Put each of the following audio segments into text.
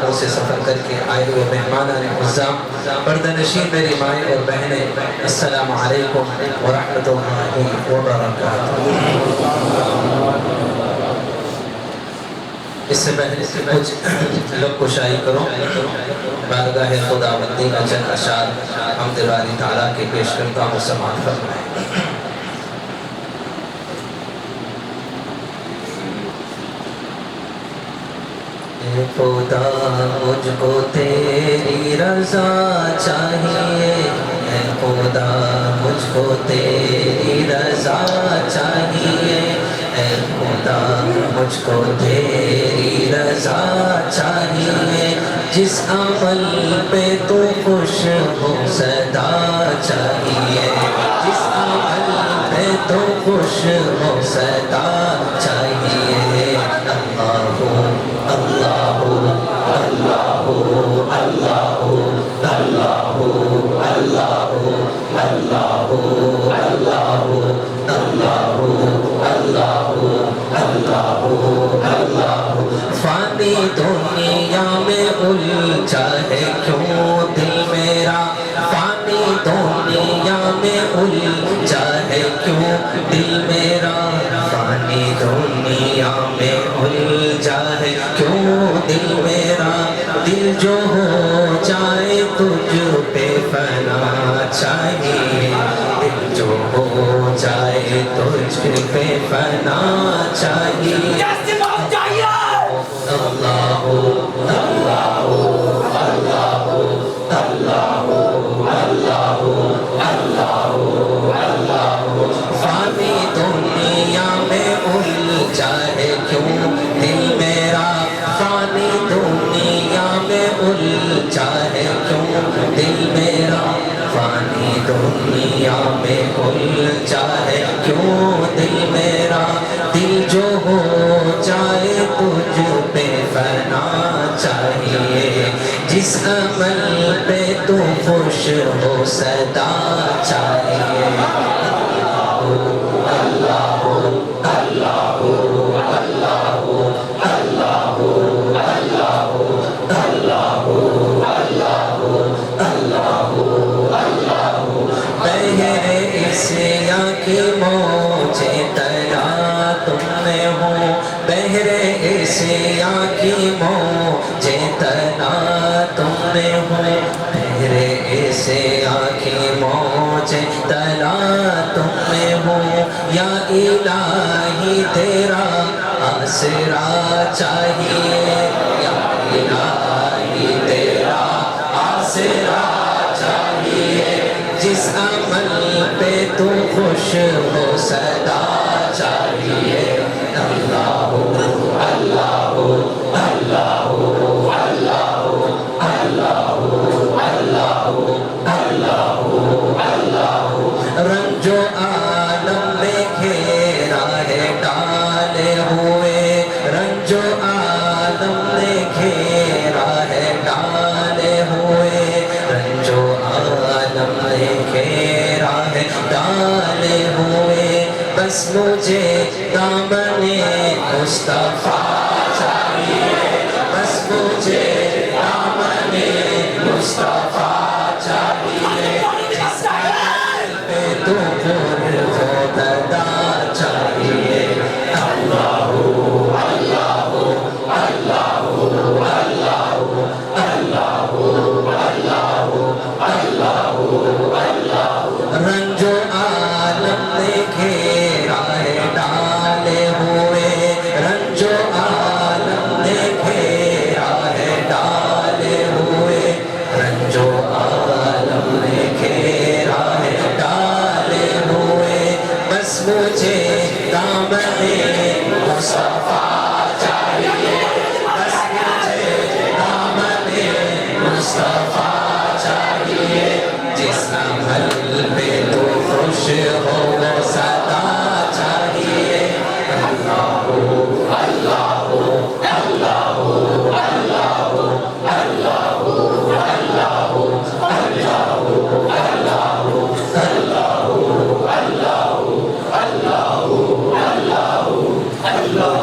سفروں سے سفر کر کے آئے ہوئے مہمانان معظم، پردہ نشین میری مائیں اور بہنیں، السلام علیکم ورحمۃ اللہ وبرکاتہ۔ اس سے پہلے کچھ لب کشائی کرو، بارگاہ خداوندی کا چند اشعار حمد باری تعالیٰ کے پیش کرتا ہوں، سماعت فرمائیں۔ اے خدا مجھ کو تیری رضا چاہیے، اے خدا مجھ کو تیری رضا چاہیے، اے خدا مجھ کو تیری رضا چاہیے، جس عمل پہ تو خوش ہو صدا چاہیے، جس عمل پہ تو خوش ہو صدا چاہیے۔ اللہ اللہ اللہ اللہ اللہ اللہ اللہ فانی دنیا میں الجھا ہے کیوں دل میرا، فانی دنیا میں الجھا ہے کیوں دل میرا، فانی دنیا میں الجھا ہے کیوں دل میرا، دل جو ہو جائے تجھ پہ فنا چاہیے، دل جو ہو جائے تجھ پہ فنا چاہیے۔ اللہ اللہ اللہ اللہ اللہ اللہ فانی دنیا میں الجھا ہے کیوں دل میرا، فانی دنیا میں الجھا ہے کیوں دل میرا، فانی دنیا میں الجھا ہے کیوں دل میرا، دل جو ہو جائے تجھ پہ فنا چاہیے، جس عمل پہ تو خوش ہو صدا چاہیے۔ اللہ اللہ اللہ اللہ بہر اسیا کی موجیں تلا تم میں ہو، بہر اسیا کی موجیں تلا تم میں ہو، بہر اسیا کی موجیں تلا تم میں ہو، یا الہی تیرا آسرا چاہیے، یا الہی تیرا آسرا چاہیے، جس عمل پہ تو خوش ہو صدا چاہیے۔ اللہ اللہ اللہ اللہ اللہ اللہ رنج و عالم میں گھیرا ہے ڈالے ہوئے، رنج و عالم میں گھیرا ہے ڈالے ہوئے، رنج و عالم میں گھیرا ہے ڈالے ہوئے، بس مجھے دامن مصطفیٰ چاہیے، بس مجھے دامن مصطفیٰ چاہیے، جس عمل پہ تو پر ہو ددا چاہیے۔ اللہ اللہ اللہ اللہ اللہ اللہ اللہ رنج و عالم نے گھیرا ہے ڈالے ہوئے، رنج و عالم نے گھیرا ہے ڈالے ہوئے، رنج و عالم نے گھیرا ہے ڈالے ہوئے، بس مجھے دامن مصطفیٰ چاہیے، بس مجھے دامن مصطفیٰ چاہیے، جس عمل پہ تو خوش ہو وہ صدا چاہیے۔ اللہ اللہ اللہ اللہ اللہ اللہ اللہ اللہ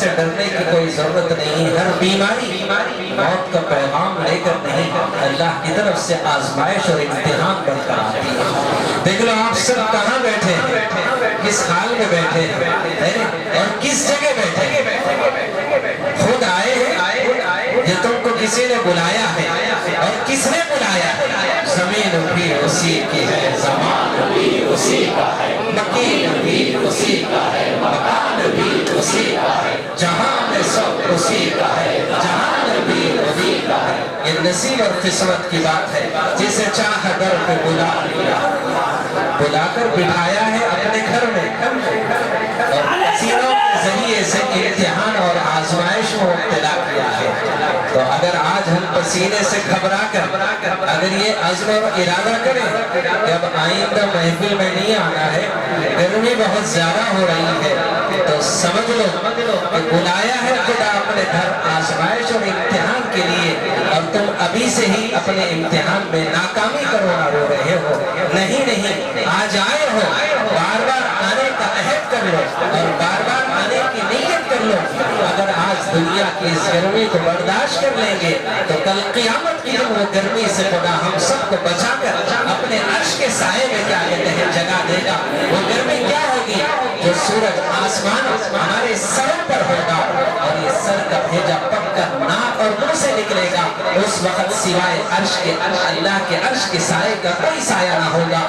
سے ڈرنے کی کوئی ضرورت نہیں. ہر بیماری موت کا پیغام لے کر نہیں, اللہ کی طرف سے آزمائش اور امتحان بن کر آتی ہے. دیکھ لو آپ سب کہاں بیٹھے ہیں, کس حال میں بیٹھے ہیں اور کس جگہ بیٹھے ہیں. خود آئے ہیں یہ تم کو کسی نے بلایا ہے, اور کس نے بلایا ہے. زمین بھی اسی کی ہے, زمان بھی اسی کا ہے, مکین بھی اسی کا ہے, مکان بھی اسی کا ہے, جہان سب اسی کا ہے, جہان بھی اسی کا ہے. یہ نصیب اور قسمت کی بات ہے. جسے چاہ در پہ بلا کر بٹھایا ہے اپنے گھر میں, اور سینوں کے ذریعے سے امتحان اور آزمائش میں مبتلا کیا ہے. تو اگر آج ہم پسینے سے گھبرا کر اگر یہ عزم اور ارادہ کریں کہ اب آئندہ محفل میں نہیں آنا ہے, گرمی بہت زیادہ ہو رہی ہے, تو سمجھ لو کہ بلایا ہے خدا اپنے گھر آزمائش اور امتحان کے لیے, اور تم ابھی سے ہی اپنے امتحان میں ناکامی کا رونا رو رہے ہو. نہیں, آج آئے ہو, بار بار آنے کا عہد کر لو اور بار بار آنے کی نیت کر لو. اگر آج دنیا کی اس گرمی کو برداشت کر لیں گے تو کل قیامت کی وہ گرمی سے خدا ہم سب کو بچا کر اپنے عرش کے سائے میں کیا کہتے ہیں جگہ دے گا. وہ گرمی کیا ہوگی, جو سورج آسمان ہمارے سروں پر ہوگا اور یہ سر کا بھیجا پک کر ناک اور منہ سے نکلے گا. اس وقت سوائے عرش کے اللہ کے عرش کے سائے کا کوئی سایہ نہ ہوگا.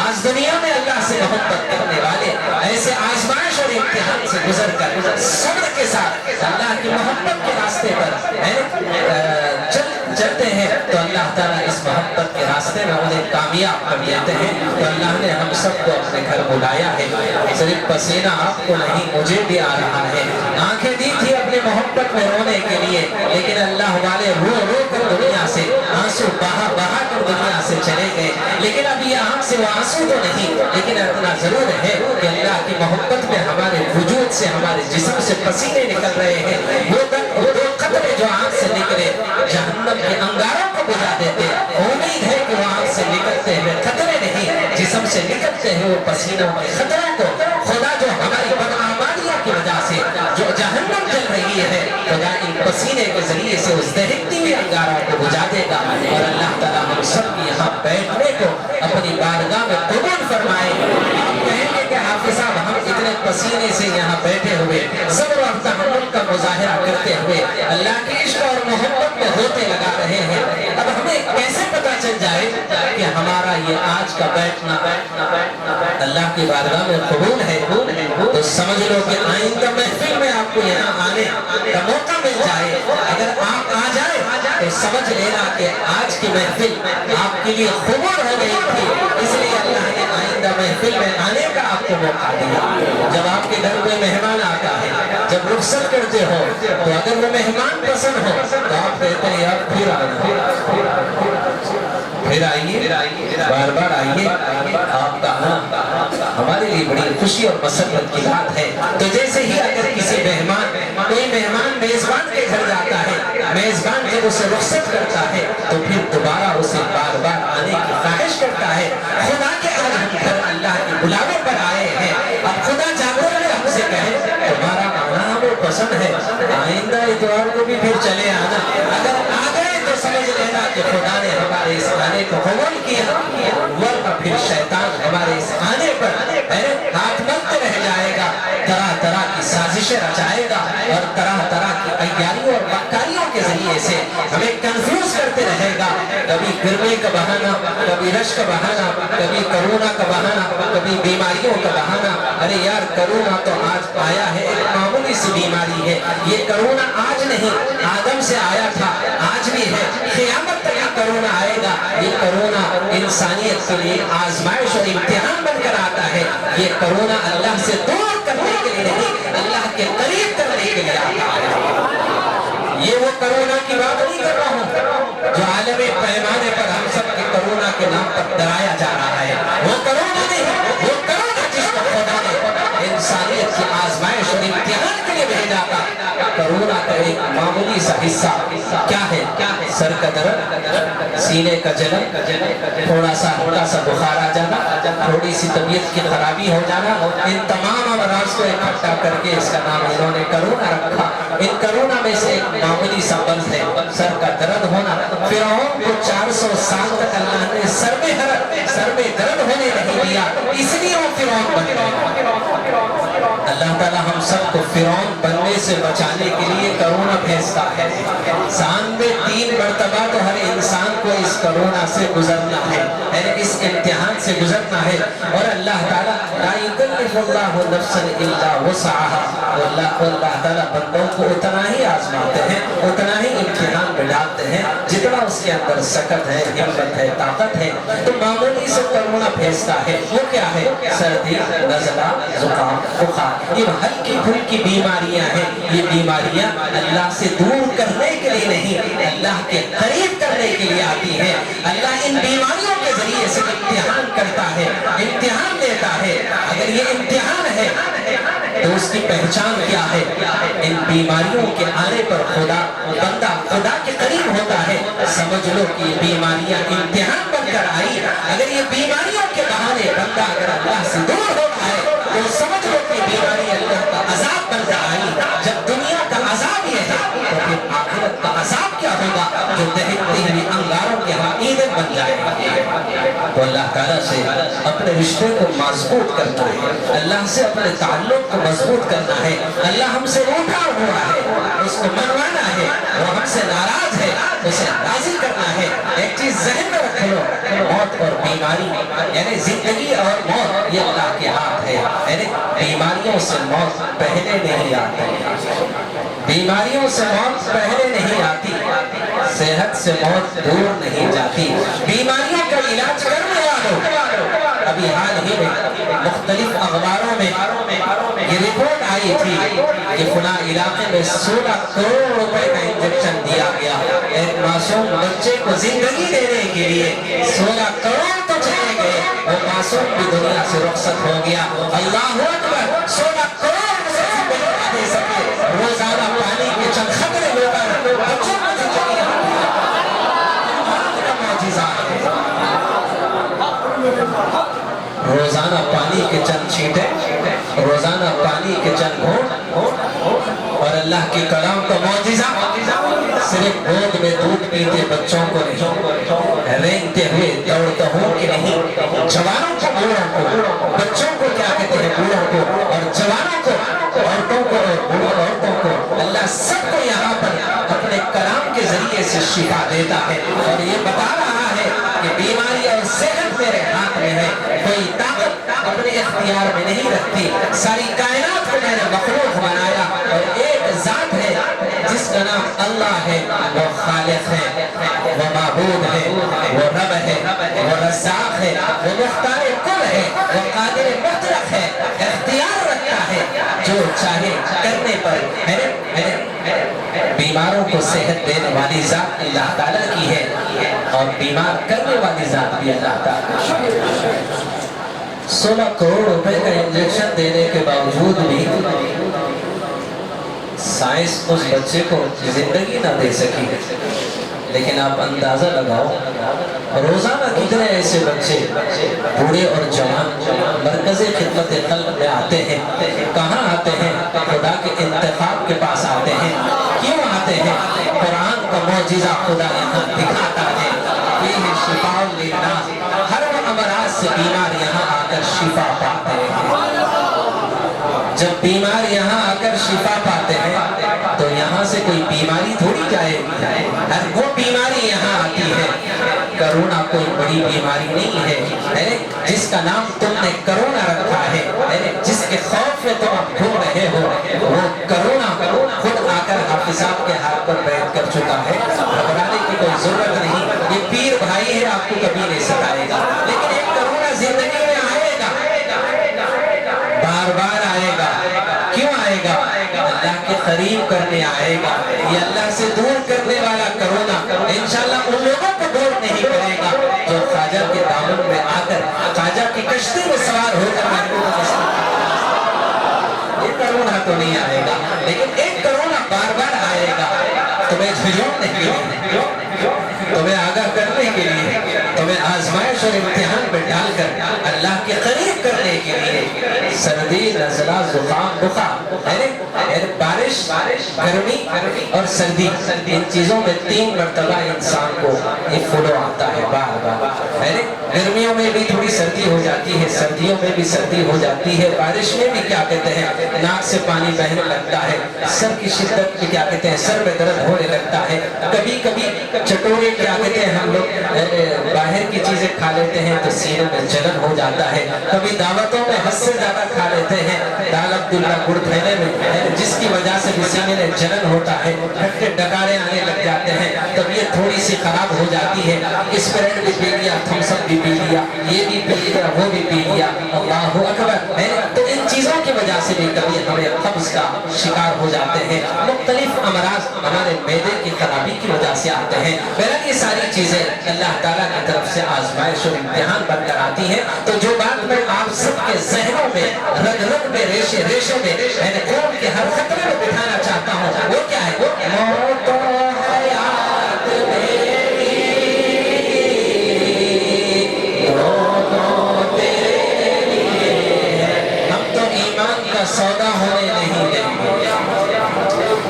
آج دنیا میں اللہ سے محبت کرنے والے ایسے آزمائش اور امتحان سے گزر کر صبر کے ساتھ اللہ کی محبت کے راستے پر چلتے ہیں تو اللہ تعالیٰ اس محبت کے راستے میں انہیں کامیاب کر دیتے ہیں. تو اللہ نے ہم سب کو اپنے گھر بلایا ہے. صرف پسینہ آپ کو نہیں, مجھے بھی آ رہا ہے. آنکھیں دی تھی اپنی محبت میں رونے کے لیے, لیکن اللہ والے رو رو کر دنیا سے آنسو بہا بہا کر دنیا سے چلے گئے. لیکن اب یہ آنکھ سے وہ آنسو تو نہیں, لیکن اتنا ضرور ہے کہ اللہ کی محبت میں ہمارے وجود سے ہمارے جسم سے پسینے نکل رہے ہیں. وہ دو قطرے جو آنکھ سے نکلے جہنم کے انگاروں کو بجھا دیتے. امید ہے کہ وہ آنکھ سے نکلتے ہوئے قطرے نہیں, جسم سے نکلتے ہیں وہ پسینوں کے قطروں کو خدا جو ہماری بدعمالیوں کی وجہ سے جو جہنم جل رہی ہے, خدا ان پسینے کے ذریعے سے اس دہکتی ہوئی انگاروں کو بجھا دے گا. اور اللہ تعالیٰ ہم سب کی یہاں بیٹھنے کو اپنی بارگاہ میں قبول فرمائے. آپ کہیں گے کہ حافظ صاحب ہم اتنے پسینے سے یہاں بیٹھے ہوئے صبر اور تحمل کا مظاہرہ کرتے ہوئے اللہ کی عشق اور محبت میں ہوتے لگا رہے ہیں, اب ہمیں کیسے پتا چل جائے کہ ہمارا یہ آج کا بیٹھنا اللہ کی بارگاہ میں قبول ہے؟ تو سمجھ لو کہ آئندہ محفل میں آپ کو یہاں آنے کا موقع مل جائے. اگر آپ آ جائے تو سمجھ لینا کہ آج کی محفل آپ کے لیے قبول ہو گئی تھی, اس لیے اللہ نے آئندہ محفل میں آنے کا آپ کو موقع دیا. جب آپ کے گھر میں مہمان آتا ہے, جب رخصت کرتے ہو, تو اگر وہ مہمان پسند ہو تو آپ کہتے ہیں یار پھر آئیے, بار بار آئیے. آپ کا ہمارے لیے بڑی خوشی اور مسرت کی بات ہے. تو جیسے ہی اگر کسی کوئی مہمان میزبان کے گھر جاتا ہے, میزبان جب اسے رخصت کرتا ہے تو پھر دوبارہ اسے بار بار آنے کی خواہش کرتا ہے. خدا کے آج ہم گھر اللہ کے بلاوے پر آئے ہیں, اب خدا جاگر میں ہم سے کہے تمہارا آنا ہمیں پسند ہے, آئندہ اتوار کو بھی پھر چلے آنا. اگر آ گئے تو سمجھ لینا کہ خدا نے ہمارے اس آنے کو قبول کیا, ورنہ پھر شیطان ہمارے اس آنے پر ہاتھ ملتے رہ جائے گا, طرح طرح کی سازشیں رچائے گا اور طرح طرح کی عیاریوں اور مکاریوں کے ذریعے سے ہمیں کنفیوز کرتے رہے گا. کبھی گرمی کا بہانہ, کبھی رش کا بہانہ, کبھی کرونا کا بہانہ, کبھی بیماریوں کا بہانہ. ارے یار کرونا تو آج آیا ہے, ایک معمولی سی بیماری ہے. یہ کرونا آج نہیں, آدم سے آیا تھا, آج بھی ہے, قیامت تک یہ کرونا آئے گا. یہ کرونا انسانیت کے لیے آزمائش اور امتحان بن کر آتا ہے. یہ کرونا اللہ سے دور کرنے کے لیے نہیں, اللہ کے قریب کرنے کے لیے آتا ہے. یہ وہ کرونا کی بات نہیں کر رہا ہوں جو عالمی پیمانے پر ہم سب کے کرونا کے نام پر ڈرایا جا رہا ہے. وہ کرونا نہیں, وہ کرونا جس کو خدا نے انسانیت کی آزمائش اور امتحان کے لیے بھیجا تھا. کرونا کا ایک معمولی سا حصہ کیا ہے, سر کا درد, سینے کا جلن, تھوڑا سا ہلکا سا بخار آ جانا, تھوڑی سی طبیعت کی خرابی ہو جانا, ان تمام امراض کو اکٹھا کر کے اس کا نام انہوں نے کرونا رکھا. ان کرونا میں سے ایک معمولی سا مرض ہے سر کا درد ہونا. فرعون کو 400 سال تک اللہ نے سر میں درد ہونے نہیں دیا, اس لیے وہ فرعون بن گئے. اللہ تعالیٰ ہم سب کو فرعون بننے سے بچانے کے لیے کرونا بھیجتا ہے. سال میں 3 مرتبہ تو ہر انسان کو اس کرونا سے گزرنا ہے, اس امتحان سے گزرنا ہے. اور اللہ تعالیٰ لا یکلف اللہ نفسا الا وسعها, اللہ تعالیٰ بندوں کو اتنا ہی آزماتے ہیں, اتنا ہی امتحان میں ڈالتے ہیں جتنا اس کے اندر سکت ہے, ہمت ہے, طاقت ہے. تو معمولی سے کرونا بھیجتا ہے. وہ کیا ہے؟ سردی, نزلہ, زکام, بخار. یہ ہلکی پھلکی بیماریاں ہیں. یہ بیماریاں اللہ سے دور کرنے کے لیے نہیں, اللہ کے قریب کرنے کے لیے آتی ہیں. اللہ ان بیماریوں کے ذریعے سے امتحان کرتا ہے, امتحان لیتا ہے. اگر یہ امتحان ہے تو اس کی پہچان کیا ہے؟ ان بیماریوں کے آنے پر بندہ خدا کے قریب ہوتا ہے. سمجھ لو کہ یہ بیماریاں امتحان بن کر آئی. اگر یہ بیماریوں کے بہانے بندہ اگر اللہ سے دور ہوتا ہے تو سمجھ لو کہ بیماری اللہ کا عذاب بن کر آئی. جب دنیا کا عذاب یہ ہے تو پھر آخرت کا عذاب کیا ہوگا جو دہکتی ہوئی انگاروں کے ہاں ایندھن بن جائے گا. تو اللہ تعالیٰ سے اپنے رشتے کو مضبوط کرنا ہے, اللہ سے اپنے تعلق کو مضبوط کرنا ہے. اللہ ہم سے روٹھا ہوا ہے, اس کو منوانا ہے. وہ ہم سے ناراض ہے, اسے راضی کرنا ہے. ایک چیز ذہن میں رکھ لو, موت اور بیماری یعنی زندگی اور موت یہ اللہ کے ہاتھ ہے. یعنی بیماریوں سے موت پہلے نہیں آتی, بیماریوں سے موت پہلے نہیں آتی, صحت سے موت دور نہیں جاتی. بیماریوں کا علاج کرنے والوں, ابھی حال ہی میں مختلف اخباروں میں یہ رپورٹ آئی تھی کہ فلاں علاقے میں 16 کروڑ روپے کا انجیکشن دیا گیا ایک معصوم بچے کو زندگی دینے کے لیے. 16 کروڑ تو چلے گئے, وہ معصوم بھی دنیا سے رخصت ہو گیا. اللہ اکبر, 16 کروڑ سے زندگی دے سکے. روزانہ پانی کے چند خطرے لے کر بچوں کو زندگی کا معجزہ ہے. روزانہ پانی کے چند چھینٹے, روزانہ پانی کے چند گھونٹ, اور اللہ کے کلام کا معجزہ. صرف گود میں دودھ پیتے بچوں کو نہیں, رینگتے ہوئے دوڑتا ہوں کہ نہیں, جوانوں کو, بوڑھوں کو, بچوں کو کیا کہتے ہیں بوڑھوں کو, اور جوانوں کو, عورتوں کو اور بوڑھوں عورتوں کو, اللہ سب کو یہاں پر اپنے کلام کے ذریعے سے شفا دیتا ہے. اور یہ بتا رہا ہے کہ بیماری اور صحت میرے ہاتھ میں ہے, کوئی طاقت اپنے اختیار میں نہیں رکھتی. ساری کائنات کو میں نے مخلوق بنایا, اور ایک ذات ہے جس کا نام اللہ ہے. وہ خالق ہے, وہ معبود ہے, وہ رب ہے, وہ رزاق ہے, وہ مختار کل ہے, وہ قادر مطلق ہے, اختیار رکھتا ہے جو چاہے کرنے پر. بیماروں کو صحت دینے والی ذات اللہ تعالیٰ کی ہے, اور بیمار کرنے والی ذات بھی اللہ تعالیٰ کی ہے. 16 کروڑ روپے کا انجیکشن دینے کے باوجود بھی سائنس اس بچے کو زندگی نہ دے سکی. لیکن آپ اندازہ لگاؤ, روزانہ کتنے ایسے بچے بوڑھے اور جوان مرکز خدمت قلب میں آتے ہیں. کہاں آتے ہیں؟ خدا کے انتخاب کے پاس آتے ہیں. کیوں آتے ہیں؟ قرآن کا معجزہ خدا یہاں دکھاتا ہے. فیہ شفاء للناس, ہر وہ امراض سے بیمار یہاں آ کر شفا پاتے ہیں. جب بیمار یہاں آ کر شفا پاتے ہیں تو یہاں سے کوئی بیماری تھوڑی جائے گی, ہر وہ بیماری یہاں آتی ہے. کرونا کوئی بڑی بیماری نہیں ہے, جس کا نام تم نے کرونا رکھا ہے, جس کے خوف میں تم اب گھوم رہے ہو, وہ کرونا خود آ کر حافظ صاحب کے ہاتھ پر بیٹھ کر چکا ہے. گھبرانے کی کوئی ضرورت نہیں, یہ پیر بھائی ہے, آپ کو کبھی نہیں ستائے گا. لیکن ایک کرونا زندگی میں آئے گا, بار بار آئے گا. کیوں آئے گا؟ اللہ کے قریب کرنے آئے گا. یہ اللہ سے دور کرنے والا کرونا انشاءاللہ ان لوگوں کو دور نہیں کرے گا جو خواجہ کے دامن میں آ کر خواجہ کی کشتی میں سوار ہو کر یہ کرونا تو نہیں آئے گا. لیکن ایک کرونا بار بار آئے گا, تمہیں جھجھوڑنے کے لیے, تمہیں آگاہ کرنے کے لیے, تمہیں آزمائش اور امتحان میں ڈال کر اللہ کے قریب کرنے کے لیے سردی نزلہ زکام بخار یعنی بارش گرمی اور سردی ان چیزوں میں 3 مرتبہ انسان کو یہ فلو آتا ہے بار بار یعنی گرمیوں میں بھی تھوڑی سردی ہو جاتی ہے سردیوں میں بھی سردی ہو جاتی ہے بارش میں بھی کیا کہتے ہیں ناک سے پانی بہنے لگتا ہے سر کی شدت میں کیا کہتے ہیں سر میں درد ہونے لگتا ہے کبھی کبھی چٹورے کیا کہتے ہیں ہم لوگ باہر کی چیزیں کھا لیتے ہیں تو سینے میں جلن ہو جاتا ہے کبھی دعوتوں میں حد سے زیادہ کھا لیتے ہیں دال عبداللہ گڑ کھانے میں جس کی وجہ سے بھی سینے میں جلن ہوتا ہے کھٹے ڈکارے آنے لگ جاتے ہیں طبیعت تھوڑی سی خراب ہو جاتی ہے اسپرائٹ بھی پی لیا تھمس اپ بھی پی لیا یہ بھی پی لیا وہ بھی پی لیا اللہ اکبر تو ان چیزوں کی وجہ سے بھی کبھی ہمیں قبض کا شکار ہو جاتے ہیں مختلف امراض ہمارے معدے کی خرابی کی وجہ سے آتے ہیں بہرحال یہ ساری چیزیں اللہ تعالیٰ کی طرف سے آزمائش اور امتحان بن کر آتی ہیں تو جو بات میں آپ سب کے ذہنوں میں رگ رگ میں ریشے ریشوں میں قوم کے ہر خطرے میں بٹھانا چاہتا ہوں وہ کیا ہے وہ موت و حیات میری دونوں تیرے لیے ہے ہم تو ایمان کا سودا ہونے نہیں دیں گے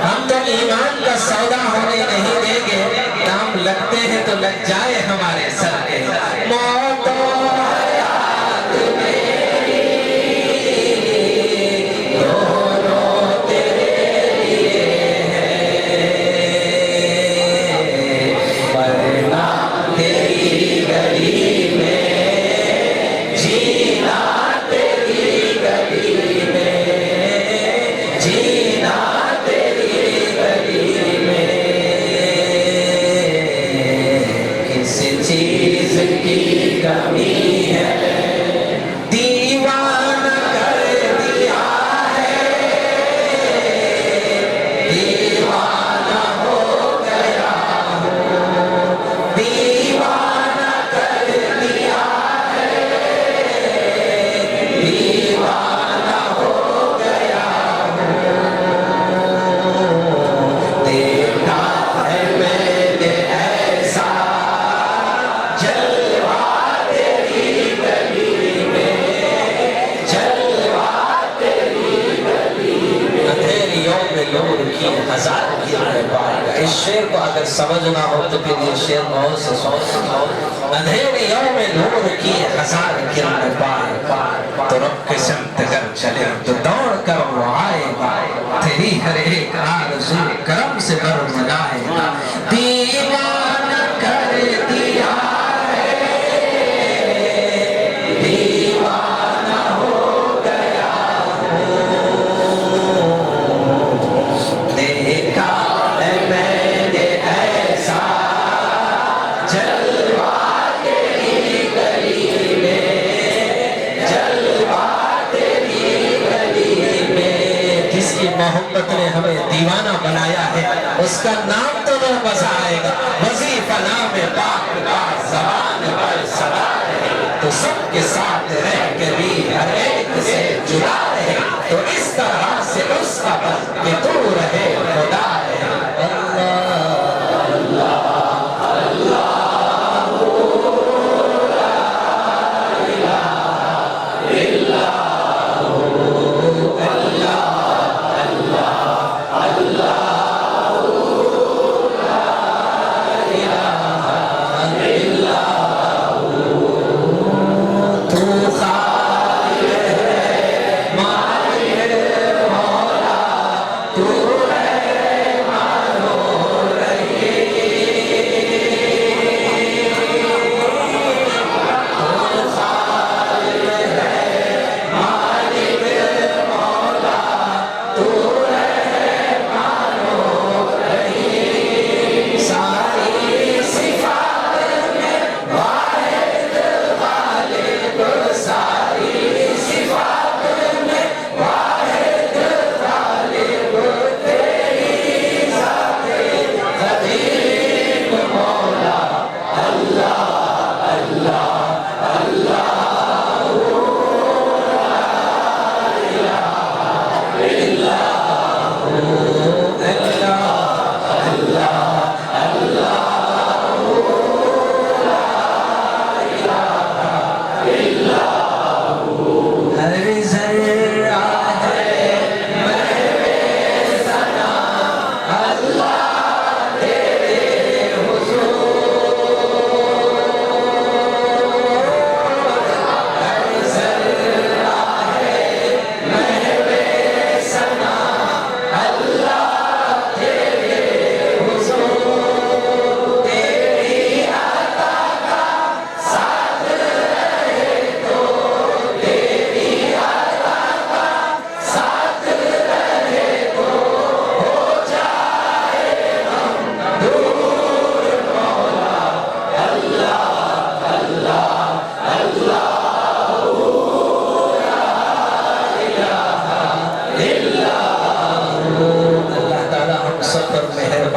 ہم تو ایمان کا سودا ہونے نہیں دیں گے دام لگتے ہیں تو لگ جائے ہمارے سر کے موت و حیات میری دونوں تیرے لیے ہے مرنا تیری گلی میں جینا تیری گلی میں جینا تیری گلی میں کسی چیز کی کمی ہے دیوانہ کر دیا ہے دیوانہ ہو گیا ہوں دیوانہ کر دیا ہے دیوانہ ہو گیا ہوں دیکھا ہے میں نے ایسا جلوہ تیری گلی میں جلوہ تیری گلی میں اندھیریوں میں نور کی ہزار کرنیں پائے گا اس شعر کو اگر سمجھنا ہو تو پھر یہ شعر بہت سے سوچ اندھیریوں میں نور کی ہزار کرنیں پائے گا تو رب کے سمت کر چلے تو دوڑ کر وہ آئے گا تیری ہر ایک آرزو کرم سے بر منائے گا دیوانہ کر دیا دیوانہ ہو گیا دیکھا ہے میں نے ایسا جلوہ تیری گلی میں جلوہ تیری گلی میں جس کی محبت نے ہمیں دیوانہ بنایا ہے اس کا نام تو نہ مزہ آئے گا وظیفہ نام پاک کا زبان پر سدا رہے تو سب کے ساتھ رہ کے بھی ہر ایک سے جدا رہے تو اس طرح سے اس کا بن کہ تو رہے خدا رہے اللہ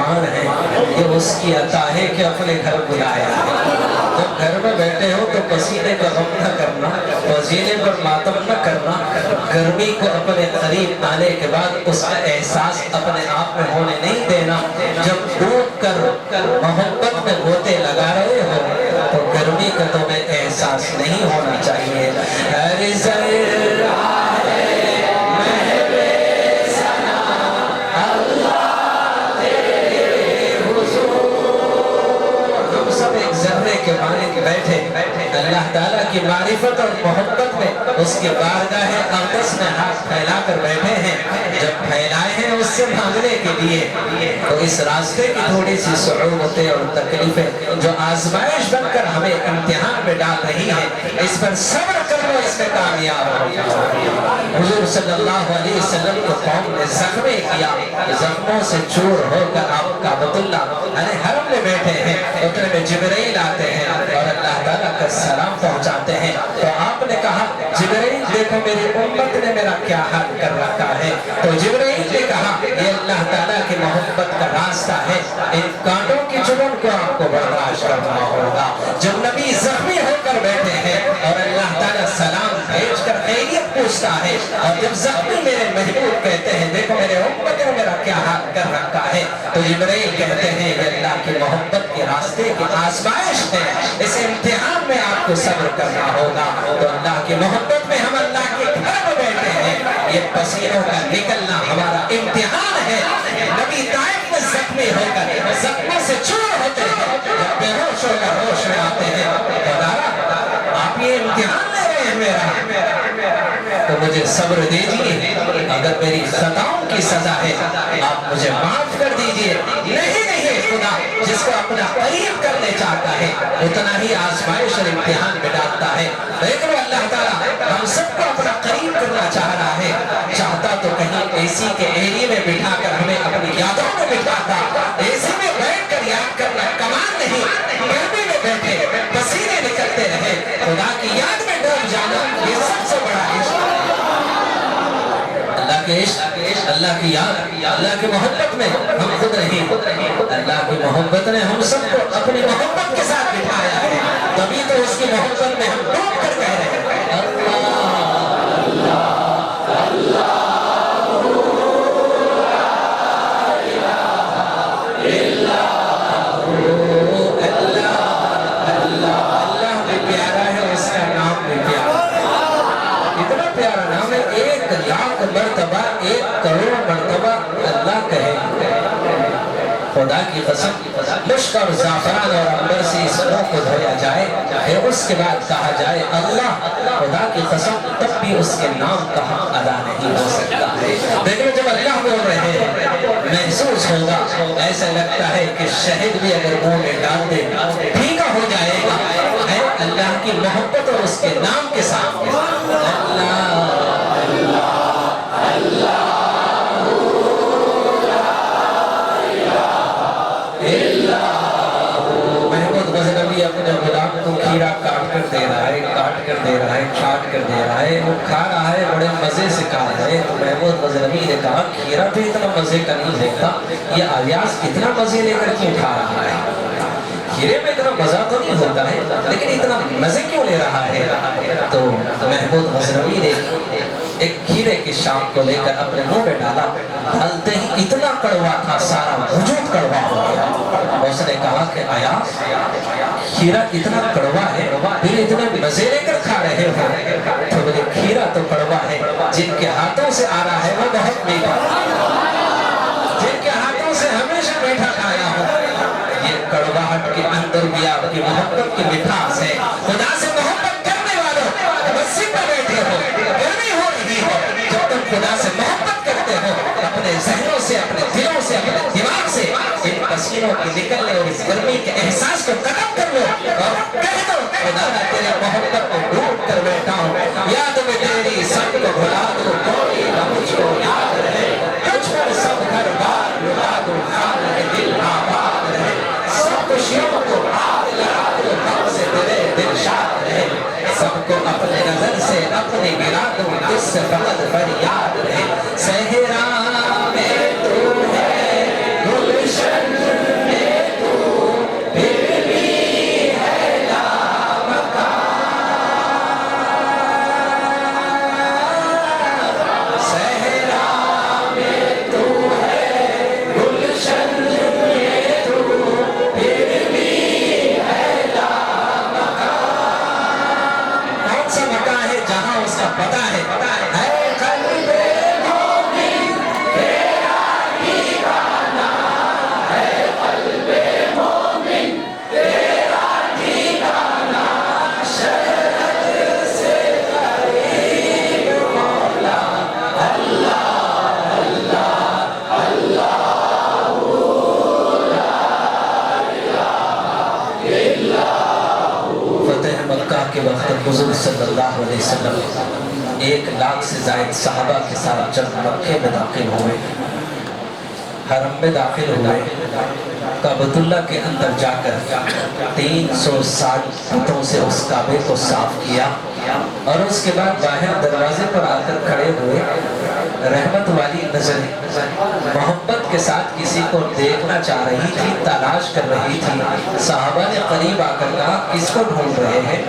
مہمان ہیں، یہ اس کی عطا ہے کہ اپنے گھر بلایا ہے۔ جب گھر میں بیٹھے ہو تو پسینے کا غم نہ کرنا، پسینے پر ماتم نہ کرنا، گرمی کو اپنے قریب آنے کے بعد اس کا احساس اپنے آپ میں ہونے نہیں دینا۔ جب ڈوب کر محبت میں غوطے لگا رہے ہو تو گرمی کا تمہیں احساس نہیں ہونا چاہیے۔ ہر ذرہ کے مالک بیٹھے اللہ تعالیٰ کی معرفت اور محبت میں اس کی بارگاہ اقدس میں ہاتھ پھیلا کر بیٹھے ہیں۔ جب پھیلائے ہیں اس سے مانگنے کے لیے تو اس راستے کی تھوڑی سی صعوبتیں اور تکلیفیں جو آزمائش بن کر ہمیں امتحان میں ڈال رہی ہیں، اس پر صبر کر لو، اس میں کامیاب ہو۔ حضور صلی اللہ علیہ وسلم کو قوم نے زخمی کیا، زخموں سے چور ہو کر آپ کعبۃ اللہ حرم میں بیٹھے ہیں، اتنے میں جبرائیل آتے ہیں اور اللہ تعالیٰ کا سلام پہنچاتے ہیں۔ تو آپ نے کہا جبرائیل دیکھو میری امت نے میرا کیا حال کر رکھا ہے۔ تو جبرائیل نے کہا یہ اللہ تعالیٰ کی محبت کا راستہ ہے، ان کانٹوں کی چبن کو آپ کو برداشت کرنا ہوگا۔ جب نبی زخمی ہو کر بیٹھے ہیں اور اللہ تعالیٰ سلام بھیج کر خیریت پوچھتا ہے، اور جب زخمی میرے محبوب کہتے ہیں دیکھو میرے امت نے میرا کیا حال کر رکھا ہے، تو جبرائیل کہتے ہیں یہ اللہ کی محبت کے راستے کی آزمائش ہے، اس امتحان میں آپ کو صبر کرنا ہوگا۔ تو اللہ کی محبت میں ہم اللہ کے گھر میں بیٹھے ہیں، یہ پسینوں کا نکلنا ہمارا امتحان ہے۔ نبی طائف میں زخمی ہو کر زخموں سے چور ہوتے ہیں، جب بے ہوش ہو کر ہوش میں آتے ہیں، خدا آپ یہ امتحان لے رہے ہیں میرا، تو مجھے صبر دیجیے، اگر میری خطاؤں کی سزا ہے آپ مجھے معاف کر دیجیے۔ نہیں خدا جس کو اپنا قریب کرنے چاہتا ہے اتنا ہی آزمائش اور امتحان میں ڈالتا ہے۔ لیکن اللہ تعالیٰ ہم سب کو اپنا قریب کرنا چاہ رہا ہے، چاہتا تو کہیں اے سی کے ایریے میں بٹھا کر ہمیں اپنی یادوں میں بٹھاتا، اے سی میں بیٹھ کر یاد کرنا کمال نہیں، گرمی میں بیٹھے پسینے نکلتے رہے خدا کی یاد میں ڈوب جانا، یہ سب سے بڑا عشق ہے۔ اللہ کے عشق، اللہ کی یاد، اللہ کی محبت میں ہم خود نہیں، اللہ کی محبت نے ہم سب کو اپنی محبت کے ساتھ بٹھایا ہے، تبھی تو اس کی محبت میں ہم ڈوب کر کہہ رہے ہیں اللہ اللہ مرتبہ 1 کروڑ مرتبہ اللہ کہے۔ خدا کی قسم مشک اور زعفران اور عنبر سے اس منہ کو دھویا جائے، پھر اس کے بعد کہا جائے اللہ، خدا کی قسم تب بھی اس کے نام کا حق ادا نہیں ہو سکتا ہے۔ لیکن جب اللہ بول رہے ہیں محسوس ہوگا، ایسا لگتا ہے کہ شہد بھی اگر منہ میں ڈال دے پھیکا ہو جائے گا، ہے اللہ کی محبت اور اس کے نام کے سامنے اللہ محمود غزنوی اپنے غلام کو کھیرا کاٹ کر دے رہا ہے، کاٹ کر دے رہا ہے، کاٹ کر دے رہا ہے، وہ کھا رہا ہے، بڑے مزے سے کھا رہا ہے۔ تو محمود غزنوی نے کہا کھیرا بھی اتنا مزے کا نہیں دیکھتا، یہ الیاس اتنا مزے لے کر کیوں کھا رہا ہے؟ کھیرے میں اتنا مزہ تو نہیں ہوتا ہے لیکن اتنا مزے کیوں لے رہا ہے؟ تو محمود غزنوی نے ایک کھیرے کی شام کو لے کر اپنے منہ میں ڈالا، ڈالتے ہی اتنا کڑوا تھا سارا وجود کڑوا ہو گیا۔ اس نے کہا کہ ایاز کھیرا اتنا کڑوا ہے پھر اتنے مزے لے کر کھا رہے ہو؟ تو بولے کھیرا تو کڑوا ہے، جن کے ہاتھوں سے آ رہا ہے وہ بہت میٹھا، جن کے ہاتھوں سے ہمیشہ میٹھا کھایا ہو، یہ کڑواہٹ کے اندر بھی آپ کی محبت کی مٹھاس ہے۔ خدا سے محبت کرنے والوں مسجد میں بیٹھے ہو، گرمی ہو رہی ہو، جب تم خدا سے محبت کرتے ہو اپنے ذہنوں سے، اپنے دلوں سے، اپنے دماغ سے ان پسینوں کی نکلنے اور اس گرمی کے احساس کو ختم کر لو اور کہہ دو خدا تیرے محبت کو ڈھونڈ کر بیٹھا ہوں، یاد میں تیری سب کو بھلا دو، کوئی نہ مجھ کو یاد رہے، تجھ پر سب گھر بار لٹا دو، خانہ دل آباد رہے، سب خوشیوں کو ہاتھ لگا دو، ہم سے تیرے دل شاد رہے، سب کو اپنے نظر سے اپنے گرا دو، جس سے فقط فریاد رہے، صحرا میں تو ہے گلشن حضور صلی اللہ علیہ وسلم 1 لاکھ سے زائد صحابہ کے ساتھ جب مکے میں داخل ہوئے، حرم میں داخل ہوئے، کعبۃ اللہ کے اندر جا کر 360 بتوں سے اس کعبے کو صاف کیا، اور اس کے بعد باہر دروازے پر آ کر کھڑے ہوئے، رحمت والی نظریں محبت کے ساتھ کسی کو دیکھنا چاہ رہی تھی، تلاش کر رہی تھی۔ صحابہ نے قریب آ کر کہا کس کو ڈھونڈ رہے ہیں،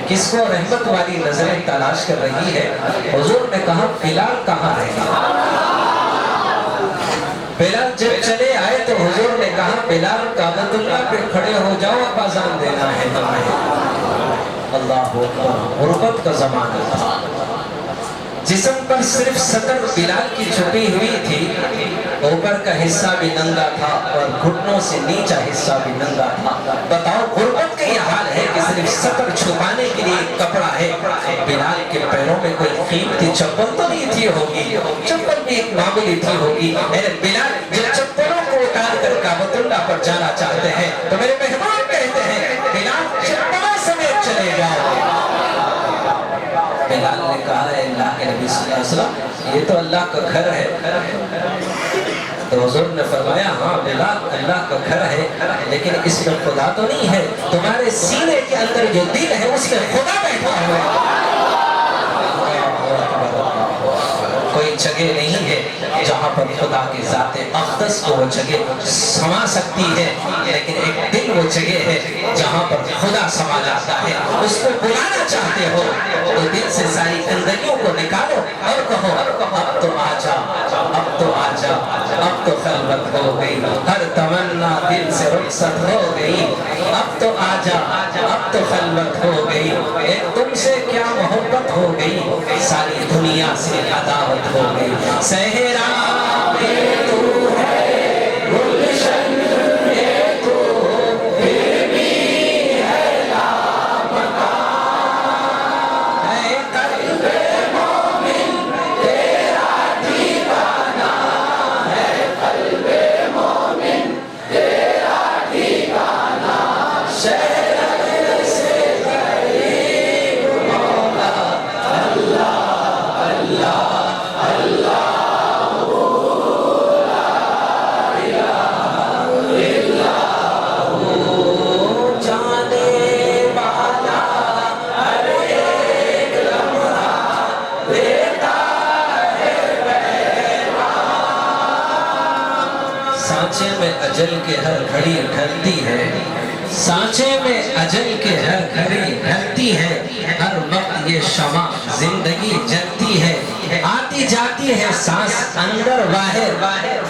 کس کو رحمت والی نظریں تلاش کر رہی ہے؟ حضور نے کہا بلال کہاں ہے؟ بلال جب چلے آئے تو حضور نے کہا بلال کعبۃ اللہ پہ کھڑے ہو جاؤ، اب اذان دینا ہے تمہیں۔ اللہ اکبر، غربت کا زمانہ تھا، جسم پر صرف سطر بلال کی چھپی ہوئی تھی، اوپر کا حصہ بھی ننگا تھا اور گھٹنوں سے نیچا حصہ بھی ننگا تھا۔ بتاؤ غربت کا یہ حال ہے کہ صرف سطر چھپانے کے لیے ایک کپڑا ہے۔ بلال کے پیروں میں کوئی قیمتی چپل تو نہیں تھی ہوگی، چپل بھی ایک معمولی تھی ہوگی۔ بلال جب چپلوں کو اتار کر کعبۃ اللہ پر جانا چاہتے ہیں تو میرے مہمان کہتے ہیں بلال چپلوں سمیت چلے جاؤ۔ بلال نے کہا ہے اللہ کے نبی صلی اللہ علیہ وسلم یہ تو اللہ کا گھر ہے۔ تو حضور نے فرمایا ہاں بلال اللہ کا گھر ہے، لیکن اس میں خدا تو نہیں ہے، تمہارے سینے کے اندر جو دل ہے اس میں خدا بیٹھا ہوا ہے۔ کوئی جگہ نہیں ہے جہاں پر خدا کی ذات اقدس کو وہ جگہ سما سکتی ہے، لیکن ایک دل وہ جگہ ہے جہاں پر خدا سما جاتا ہے۔ اس کو بلانا چاہتے ہو تو دل سے ساری گندگیوں کو نکالو اور کہو اب تو آجا، اب تو آجا، اب تو خلوت ہو گئی، ہر تمنا دل سے رخصت ہو گئی، اب تو آجا، اب تو خلوت ہو گئی، ایک تم سے کیا محبت ہو گئی، ساری دنیا سے عداوت ہو گئی۔ صحرا میں تو ہے گلشن میں تو پھر بھی ہے لامکان، ہے قلب مومن تیرا ٹھکانہ، ہے قلب مومن تیرا ٹھکانہ، شہر سے قریب مولا اللہ اللہ سانچے میں اجل کے ہر گھڑی ڈھلتی ہے، سانچے میں اجل کے ہر گھڑی ڈھلتی ہے، ہر وقت یہ شمع زندگی جلتی ہے، آتی جاتی ہے سانس اندر باہر،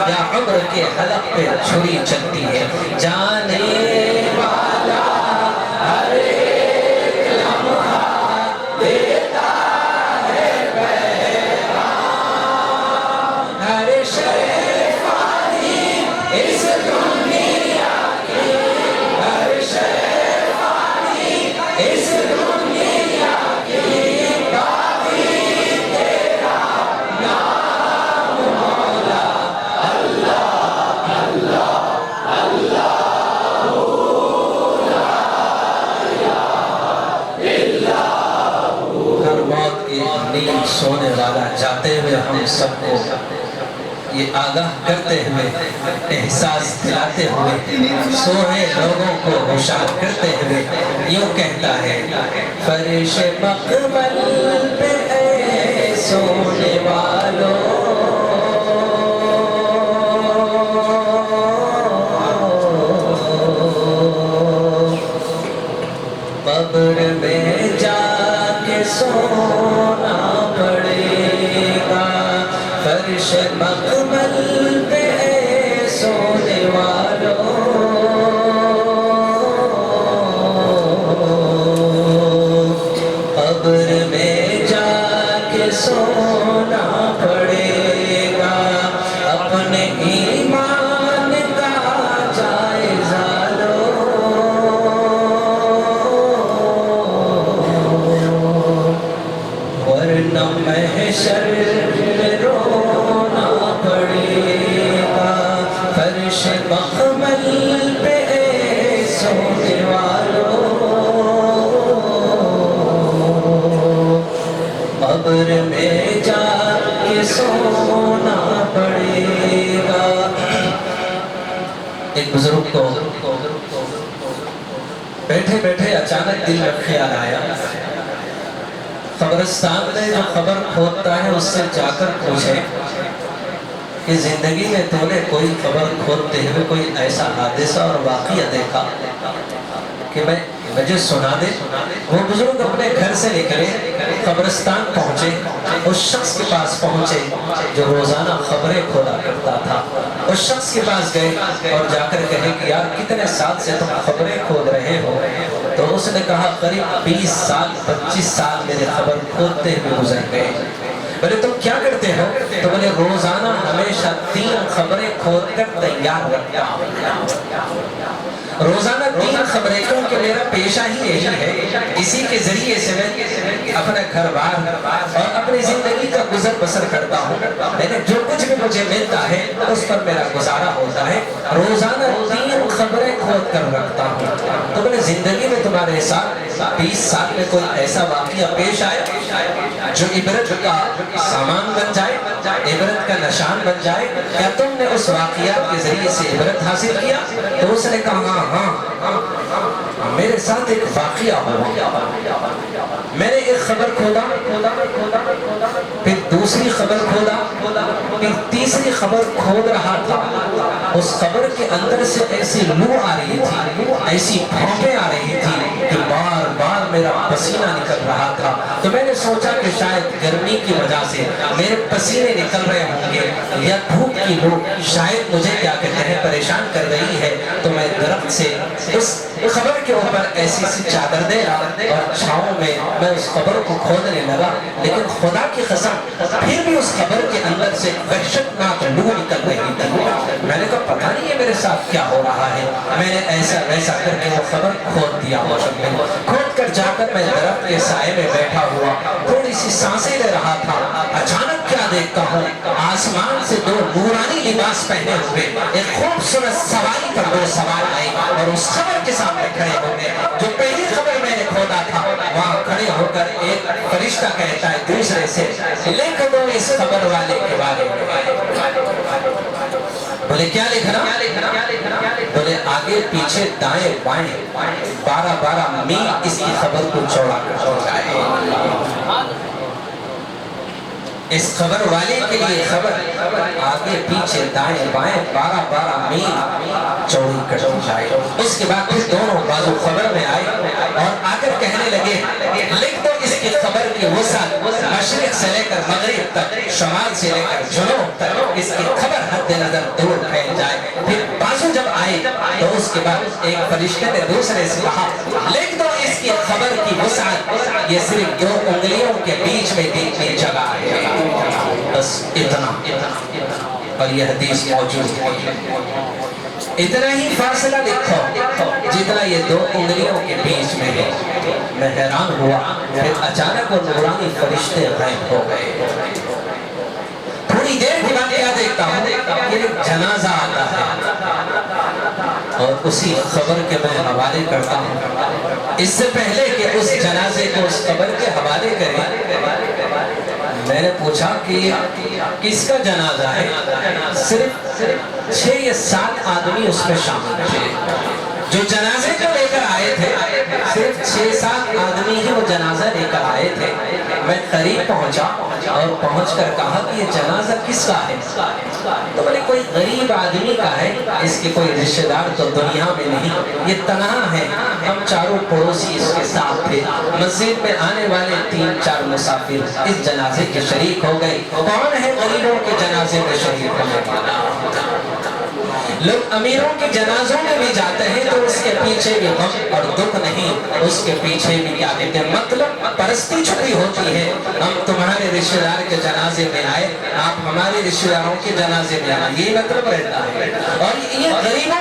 یا عمر کے حلق پہ چھری چلتی ہے۔ جانے والا ہر ایک لمحہ دیتا ہے پیغام، ہر شے اس دنیا کی، ہر شے فانی اس دنیا کی، باقی تیرا نام مولا اللہ اللہ اللہ ہر موت کی نیند سونے والا جاتے ہوئے ہم سب کو یہ آگاہ کرتے ہوئے، احساس دلاتے ہوئے، سوئے لوگوں کو ہوشیار کرتے ہوئے یوں کہتا ہے فرش مقبل پہ اے سونے والوں، قبر میں جا کے سونا پڑے گا، فرش مقبل پہ اے سونے والوں، قبر میں جا کے سونا پڑے گا، اپنے ایمان کا جائزہ لو، ورنہ محشر میں رونا پڑے گا، فرش مقبل پہ اے سونے والوں، قبر میں جا کے سونا پڑے گا. ایک بزرگ کو بیٹھے بیٹھے اچانک دل میں خیال آیا, قبرستان میں جو قبر کھودتا ہے اس سے جا کر پوچھے کہ زندگی میں تو نے کوئی قبر کھودتے ہوئے کوئی ایسا حادثہ اور واقعہ دیکھا کہ مجھے سنا دے. وہ بزرگ اپنے گھر سے نکلے, قبرستان پہنچے, اس شخص کے پاس پہنچے جو روزانہ قبریں کھودا کرتا تھا. اس شخص کے پاس گئے اور جا کر کہے کہ یار کتنے سال سے تم قبریں کھود رہے ہو؟ تو اس نے کہا قریب 20 سال 25 سال میرے قبر کھودتے ہوئے گزر گئے. بولے تم کیا کرتے ہو؟ تو بولے روزانہ ہمیشہ 3 قبریں کھود کر تیار رکھتا ہوں. روزانہ 3 قبریں, کیونکہ میرا پیشہ ہی یہی ہے, اسی کے ذریعے سے میں اپنا گھر بار اور اپنی زندگی کا گزر بسر کرتا ہوں. لیکن جو کچھ بھی مجھے ملتا ہے اس پر میرا گزارا ہوتا ہے. روزانہ 3 قبریں کھود کر رکھتا ہوں. تو بولے زندگی میں تمہارے ساتھ 20 سال میں کوئی ایسا واقعہ پیش آیا جو عبرت کا سامان بن جائے, عبرت کا نشان بن جائے؟ کیا تم نے اس واقعات کے ذریعے سے عبرت حاصل کیا؟ تو اس نے کہا ہاں میرے ساتھ ایک واقعہ ہوا. میں نے ایک خبر کھودا, پھر دوسری خبر کھودا, پھر تیسری خبر کھود رہا تھا. اس خبر کے اندر سے ایسی لو آ رہی تھی, ایسی بھونکیں آ رہی تھی کہ بار بار میرا پسینہ نکل رہا تھا. تو میں نے سوچا کہ شاید گرمی کی وجہ سے میرے پسینے نکل رہے ہوں گے, یا دھوپ کی لو شاید مجھے کیا کہتے ہیں پریشان کر رہی ہے. تو میں درخت سے اس خبر کے اوپر ایسی سی چادر دے رہا اور چھاؤں میں اس خبر کو کھودنے لگا. لیکن خدا کی قسم پھر بھی اس خبر کے اندر سے وحشتناک لو نکل رہی تھی. میں نے کہا پتہ نہیں ہے میرے ساتھ کیا ہو رہا ہے. میں نے ایسا ویسا کر کے وہ خبر کھود دیا. کھود کر جا کر میں درخت کے سائے میں بیٹھا ہوا تھوڑی سی سانسیں لے رہا تھا. اچانک کیا دیکھتا ہوں, آسمان سے 2 نورانی لباس پہنے ہوئے ایک خوبصورت سواری پر 2 سوار آئے اور اس خبر کے سامنے کھڑے ہو گئے. جو پہلی خبر میں نے کھودا تھا وہاں کھڑے ہو کر ایک فرشتہ کہتا ہے دوسرے سے لکھ دو اس خبر والے کے بارے میں. بولے کیا لکھنا؟ بولے آگے پیچھے دائیں بائیں 12 میل اس کی خبر کو چوڑا کر جائے. اس خبر والے کے لیے خبر آگے پیچھے دائیں بائیں 12 میل چوڑی کر جائے. اس کے بعد پھر دونوں بازو خبر میں آئے اور آ کر کہنے لگے لکھ دو اس کی خبر کی وسعت مشرق سے لے کر مغرب تک, شمال سے لے کر جنوب تک اس کی خبر حد نظر دور پھیل جائے. پھر بازو جب آئے تو اس کے بعد ایک فرشتے نے دوسرے سے کہا لکھ دو اس کی خبر کی وسعت یہ صرف 2 انگلیوں کے بیچ میں دیکھنے جگہ ہے. بس اتنا, اور یہ حدیث موجود ہے. اتنا ہی فاصلہ لکھو جتنا یہ 2 انگلیوں کے بیچ میں ہے. میں حیران ہوا. پھر اچانک وہ نورانی فرشتے غائب ہو گئے. تھوڑی دیر کے بعد کیا دیکھتا ہوں کہ ایک جنازہ آتا ہے اور اسی خبر کے میں حوالے کرتا ہوں. اس سے پہلے کہ اس جنازے کو اس خبر کے حوالے کریں میں نے پوچھا کہ کس کا جنازہ ہے؟ صرف 6 یا 7 آدمی اس میں شامل تھے. جو جنازے کو لے کر آئے تھے صرف 6-7 آدمی ہی وہ جنازہ لے کر آئے تھے. میں قریب پہنچا اور پہنچ کر کہا کہ یہ جنازہ کس کا ہے؟ تو بولے کوئی غریب آدمی کا ہے, اس کے کوئی رشتہ دار تو دنیا میں نہیں, یہ تنہا ہے. ہم چاروں پڑوسی اس کے ساتھ تھے. مسجد میں آنے والے 3-4 مسافر اس جنازے کے شریک ہو گئے. کون ہے غریبوں کے جنازے میں شریک ہونے والا؟ لوگ امیروں کے جنازوں میں بھی جاتے ہیں تو اس کے پیچھے بھی غم اور دکھ نہیں, اس کے پیچھے بھی کیا کہتے ہیں مطلب پرستی چھپی ہوتی ہے. ہم تمہارے رشتہ دار کے جنازے میں آئے, آپ ہمارے رشتہ داروں کے جنازے میں آئے, یہ مطلب رہتا ہے. اور یہ غریبوں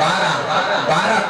12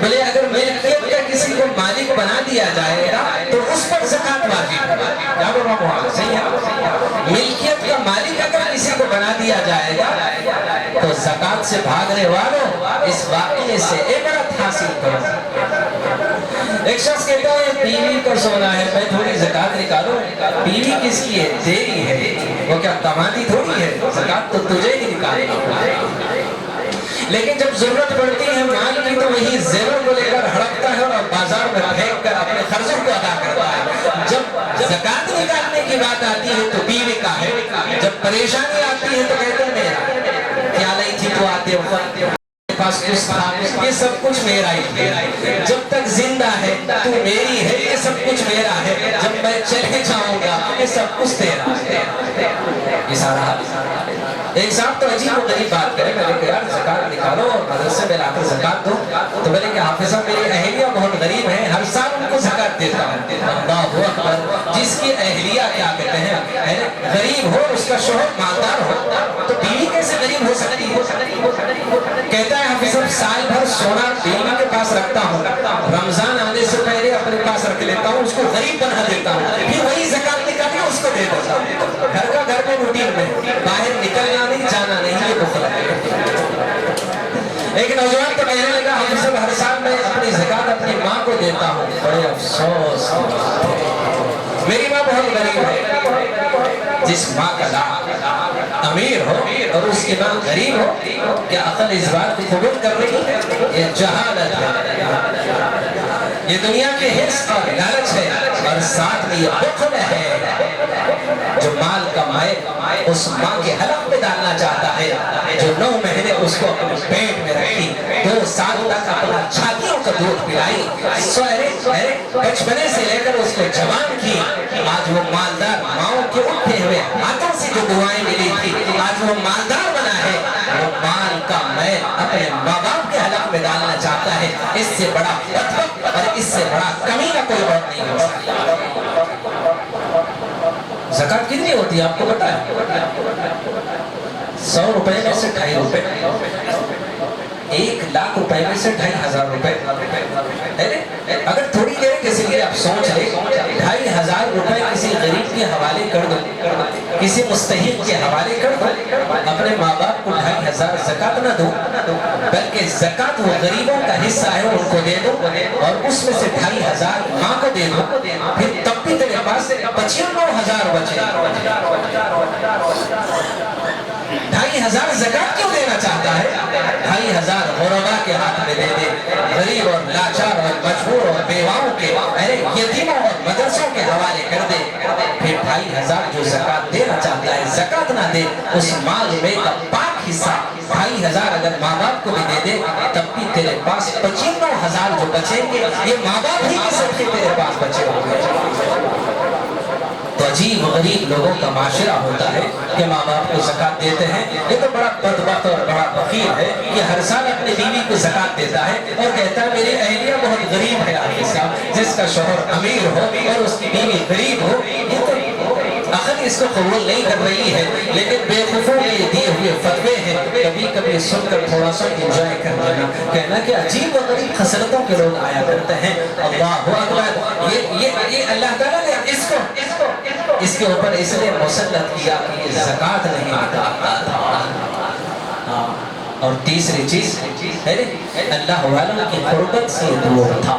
بولے اگر ملکیت کا کسی کو مالک بنا دیا جائے گا تو اس پر زکات واجب ہے. کیا بول رہا ہوں؟ صحیح ہے. ملکیت کا مالک اگر کسی کو بنا دیا جائے گا تو زکات سے بھاگنے والوں اس واقعے سے عبرت حاصل کرو. ایک شخص کہتا ہے بیوی کو سونا ہے, میں تھوڑی زکات نکالوں. بیوی کس کی ہے؟ تیری ہے. وہ کیا کماتی تھوڑی ہے؟ زکات تو تجھے ہی نکالنا ہے. لیکن جب ضرورت پڑتی ہے مال کی تو وہی زیور کو لے کر ہڑپتا ہے اور بازار میں پھینک کر اپنے قرضوں کو ادا کرتا ہے. جب زکات نکالنے کی بات آتی ہے تو بیوی کا ہے. جب پریشانی آتی ہے تو کہتے ہیں میرا کیا نہیں تھی تو آتے وقت پاس کچھ تھا, یہ سب کچھ میرا ہی. جب تک زندہ ہے تو میری ہے, یہ سب کچھ میرا ہے. جب میں چلے جاؤں گا یہ سب کچھ تیرا ہے. یہ سارا ایک صاحب تو عجیب و غریب بات کرے. میں نے کہا یار زکات نکالو اور مدرسے میں لا کر زکات دو. تو میں نے کہا حافظ صاحب میری اہلیہ بہت غریب ہے, ہر سال ان کو زکات دیتا ہوں. اللہ اکبر. جس کی اہلیہ کیا کہتے ہیں غریب ہو, اس کا شوہر مالدار ہو, تو بیوی کیسے غریب ہو سکتی ہے؟ کہتا ہے حافظ صاحب سال بھر سونا بیوی کے پاس رکھتا ہوں, رمضان آنے سے پہلے اپنے پاس رکھ لیتا ہوں, اس کو غریب بنا دیتا ہوں, پھر وہی زکات نکال کے اس کو دے دیتا ہوں. گھر کا گھر میں روٹین میں, باہر نکلنا نہیں جانا نہیں, یہ بخل ہے. ایک نوجوان تو کہنے لگا حافظ صاحب ہر سال میں اپنی زکات اپنی ماں کو دیتا ہوں. بڑے افسوس, میری ماں بہت غریب ہے. جس ماں کا نام امیر ہو اور اس کی ماں غریب ہو, کیا عقل اس بات کو قبول کر رہی ہے؟ یہ جہالت ہے. یہ دنیا کے حرص اور لالچ ہے, اور ساتھ میں یہ بخل ہے. جو مال کمائے اس ماں کے حلق میں ڈالنا چاہتا ہے, جو 9 مہینے اس کو اپنے پیٹ میں رکھی, 2 سال تک اپنا چھاتیوں کا دودھ پلائی, بچپنے سے لے کر اس کو جوان کی. آج وہ مالدار ماؤں کے اٹھے ہوئے ہاتھوں سے جو دعائیں ملی تھی, آج وہ مالدار بنا ہے. وہ مال کا میل اپنے ماں باپ کے حلق میں ڈالنا چاہتا ہے. اس سے بڑا بدبخت اور اس سے بڑا کمینہ کوئی اور نہیں ہو سکتا. زکات کتنی ہوتی ہے آپ کو پتا ہے؟ 100 روپے میں سے 2.5 روپے, 1 لاکھ روپے میں سے 2.5 روپے. اگر تھوڑی دیر کے لیے آپ سوچ لیں, 2.5 روپے کسی غریب کے حوالے کر دو, کسی مستحق کے حوالے کر دو, اپنے ماں باپ کو 2.5 زکات نہ دو, بلکہ زکات وہ غریبوں کا حصہ ہے ان کو دے دو, اور اس میں سے 2.5 ماں کو دے دو, پھر تب بھی تیرے پاس 95,000 بچے. 2.5 زکات کیوں دینا چاہتا ہے؟ 2.5 غربا کے ہاتھ میں دے دے, غریب اور لاچار اور مجبور اور بیواؤں کے, یتیموں اور مدرسوں کے حوالے کر دے. پھر 2.5 جو زکات دینا چاہتا ہے زکات نہ دے, اس مال میں کا پاک حصہ 2.5 اگر ماں باپ کو بھی دے دے, تب بھی تیرے پاس 95,000 جو بچیں گے یہ ماں باپ ہی کے سب کے تیرے پاس بچے ہوں گے. تو عجیب غریب لوگوں کا معاشرہ ہوتا ہے کہ ماں باپ کو زکات دیتے ہیں. یہ تو بڑا بدبخت اور بڑا فقیر ہے کہ ہر سال اپنی بیوی کو زکات دیتا ہے اور کہتا ہے میری اہلیہ بہت غریب ہے حافظ صاحب, جس کا شوہر امیر ہو اور اس کی بیوی غریب ہو. یہ تو عقل اس کو قبول نہیں کر رہی ہے, لیکن بے وقوفوں کے دیے ہوئے فتوے ہیں. کبھی کبھی سن کر تھوڑا سا انجوائے کر لینا, کہنا کہ عجیب و غریب خصلتوں کے لوگ آیا کرتے ہیں. اللہ اکبر. یہ اللہ تعالیٰ نے اس کے اوپر اس لیے مسلط کیا کہ یہ زکات نہیں نکالتا تھا. اور تیسری چیز اللہ والوں کی قربت سے دور تھا,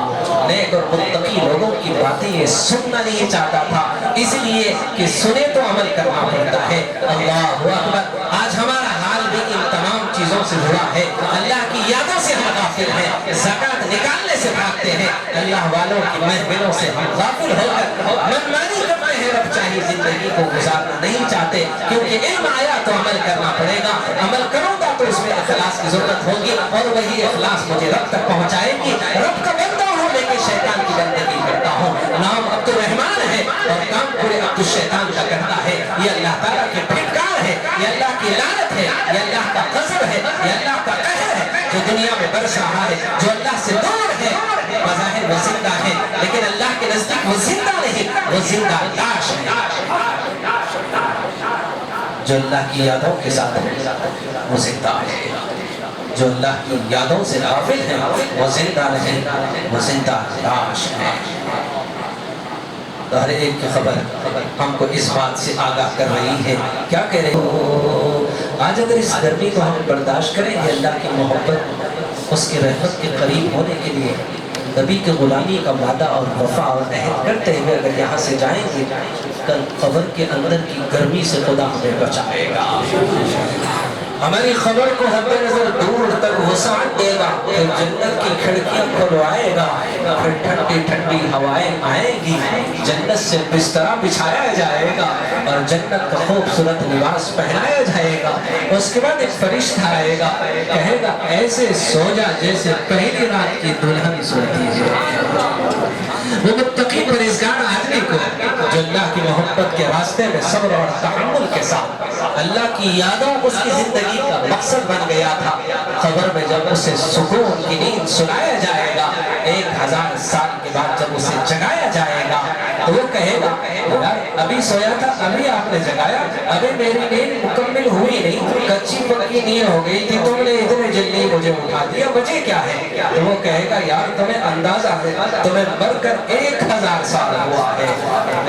نیک اور متقی لوگوں کی باتیں یہ سننا نہیں چاہتا تھا, اس لیے کہ سنے تو عمل کرنا پڑتا ہے. اللہ اکبر. آج ہمارا حال بھی ان تمام چیزوں سے جڑا ہے. اللہ کی یادوں سے ہم غافل ہیں, زکات نکالنے سے بھاگتے ہیں, اللہ والوں کی محفلوں سے ہم غافل ہو کر منمانی کرتے ہیں, رب چاہیے زندگی کو گزارنا نہیں چاہتے, کیونکہ علم آیا تو عمل کرنا پڑے گا. عمل کروں گا تو اس میں اخلاص کی ضرورت ہوگی, اور وہی اخلاص مجھے رب تک پہنچائے گی. رب کا بندہ ہوں لیکن شیطان کی بندگی کرتا ہوں. نام عبد الرحمن ہے اور کام پورے عبد الشیطان کا کرتا ہے. یہ اللہ تعالیٰ کی پھٹکار ہے, یہ اللہ کی لعنت ہے, یہ اللہ کا غضب ہے, یہ اللہ کا قہر ہے جو دنیا میں برس رہا ہے. جو اللہ سے دور ہے بظاہر وہ زندہ ہے, لیکن اللہ کے نزدیک وہ زندہ نہیں, وہ زندہ لاش ہے. جو اللہ کی یادوں کے ساتھ وہ زندہ ہے, جو اللہ کی یادوں سے غافل ہیں وہ زندہ نہیں، وہ زندہ لاش ہے۔ تو ہر ایک کی خبر ہم کو اس بات سے آگاہ کر رہی ہے، کیا کہہ رہے ہو؟ آج اگر اس گرمی کو ہم برداشت کریں گے اللہ کی محبت، اس کی رحمت کے قریب ہونے کے لیے نبی کے غلامی کا وعدہ اور وفا اور عہد کرتے ہوئے اگر یہاں سے جائیں گے، کل قبر کے اندر کی گرمی سے خدا ہمیں بچائے گا، ہماری خبر کو حد نظر دور تک وسعت دے گا، پھر جنت کی کھڑکیاں کھلوائے گا، پھر ٹھنڈی ٹھنڈی ہوائیں آئیں گی، جنت سے بسترا بچھایا جائے گا اور جنت کا خوبصورت لباس پہنایا جائے گا۔ اس کے بعد ایک فرشتہ آئے گا، کہے گا ایسے سو جا جیسے پہلی رات کی دلہن سوتی ہے۔ وہ متقی پرہیزگار آدمی کو جو اللہ کی محبت کے راستے میں صبر اور تحمل کے ساتھ اللہ کی یادوں اس کی زندگی کا مقصد بن گیا تھا، خبر میں جب اسے سکون کی نیند سنایا جائے گا، 1000 سال کے بعد جب اسے جگایا جائے گا تو وہ کہے گا ابھی سویا تھا، ابھی آپ نے جگایا، ابھی میری نیند مکمل ہوئی نہیں، کچی پکی نیند ہو گئی تھی، تم نے اتنے جلدی مجھے اٹھا دیا، وجہ کیا ہے؟ تو وہ کہے گا یار تمہیں اندازہ ہے تمہیں مر کر 1000 سال ہوا ہے،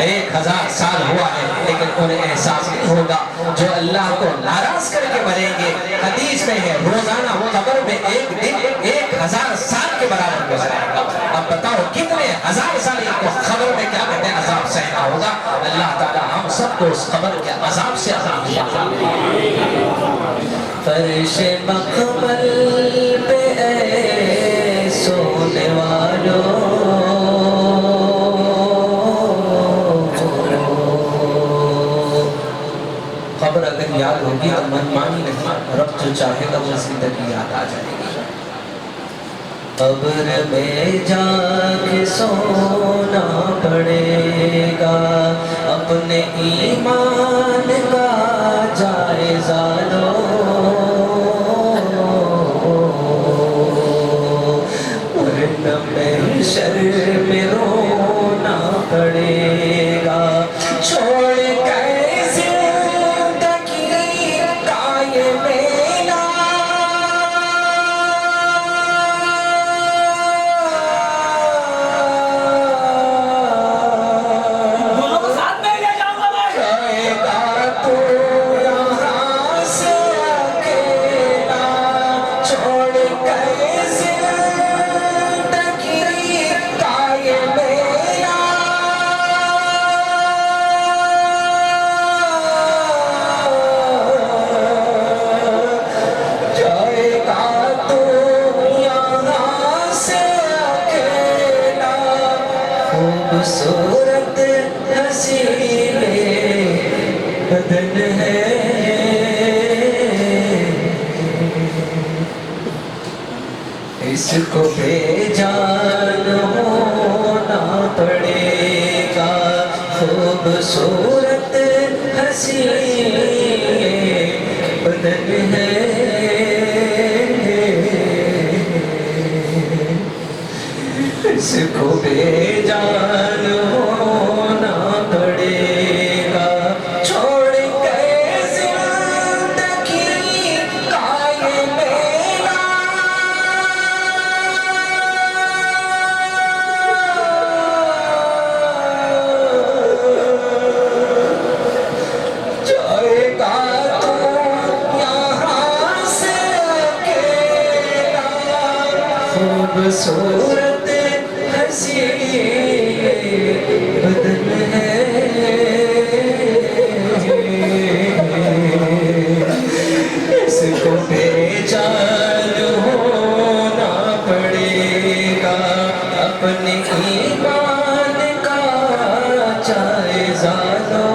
1000 سال ہوا ہے، لیکن انہیں احساس نہیں ہوگا جو اللہ کو ناراض کر کے مریں گے۔ حدیث میں ہے روزانہ وہ قبر میں ایک دن 1000 سال کے برابر گزرے گا۔ اب بتاؤ کتنے 1000 سال کو قبر میں کیا کہتے ہیں عذاب سہنا ہوگا۔ اللہ تعالی ہم سب کو اس قبر کے عذاب سے عذاب فرش مقبل پہ اے سونے والوں، خبر اگر یاد ہوگی تو من مانی نہیں، رب جو چاہے گا وہ زندگی یاد آ جائے گی۔ قبر میں جا کے سونا پڑے گا، اپنے ایمان کا جائزہ لو، ورنہ محشر میں رونا پڑے گا، چھوڑ کر خوبصورت حسین بدن ہے، اس کو بے جان ہونا پڑے گا، خوبصورت حسین بدن ہے، اس کو بے جان ہونا پڑے گا، چھوڑ کے زندگی کا یہ میلہ، جائے گا تو یہاں سے اکیلا، خوبصورت بدن ہے، اس کو بے جان ہونا پڑے گا، اپنے ایمان کا جائزہ لو،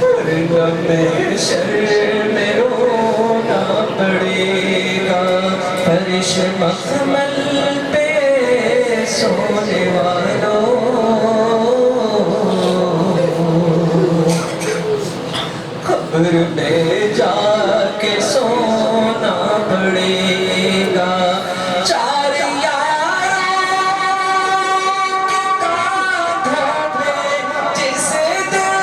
ورنہ محشر میں رونا پڑے گا، فرش مخمل پہ سونے والوں، قبر میں جا کے سونا پڑے گا، چار یاروں کے کاندھوں پہ جس دن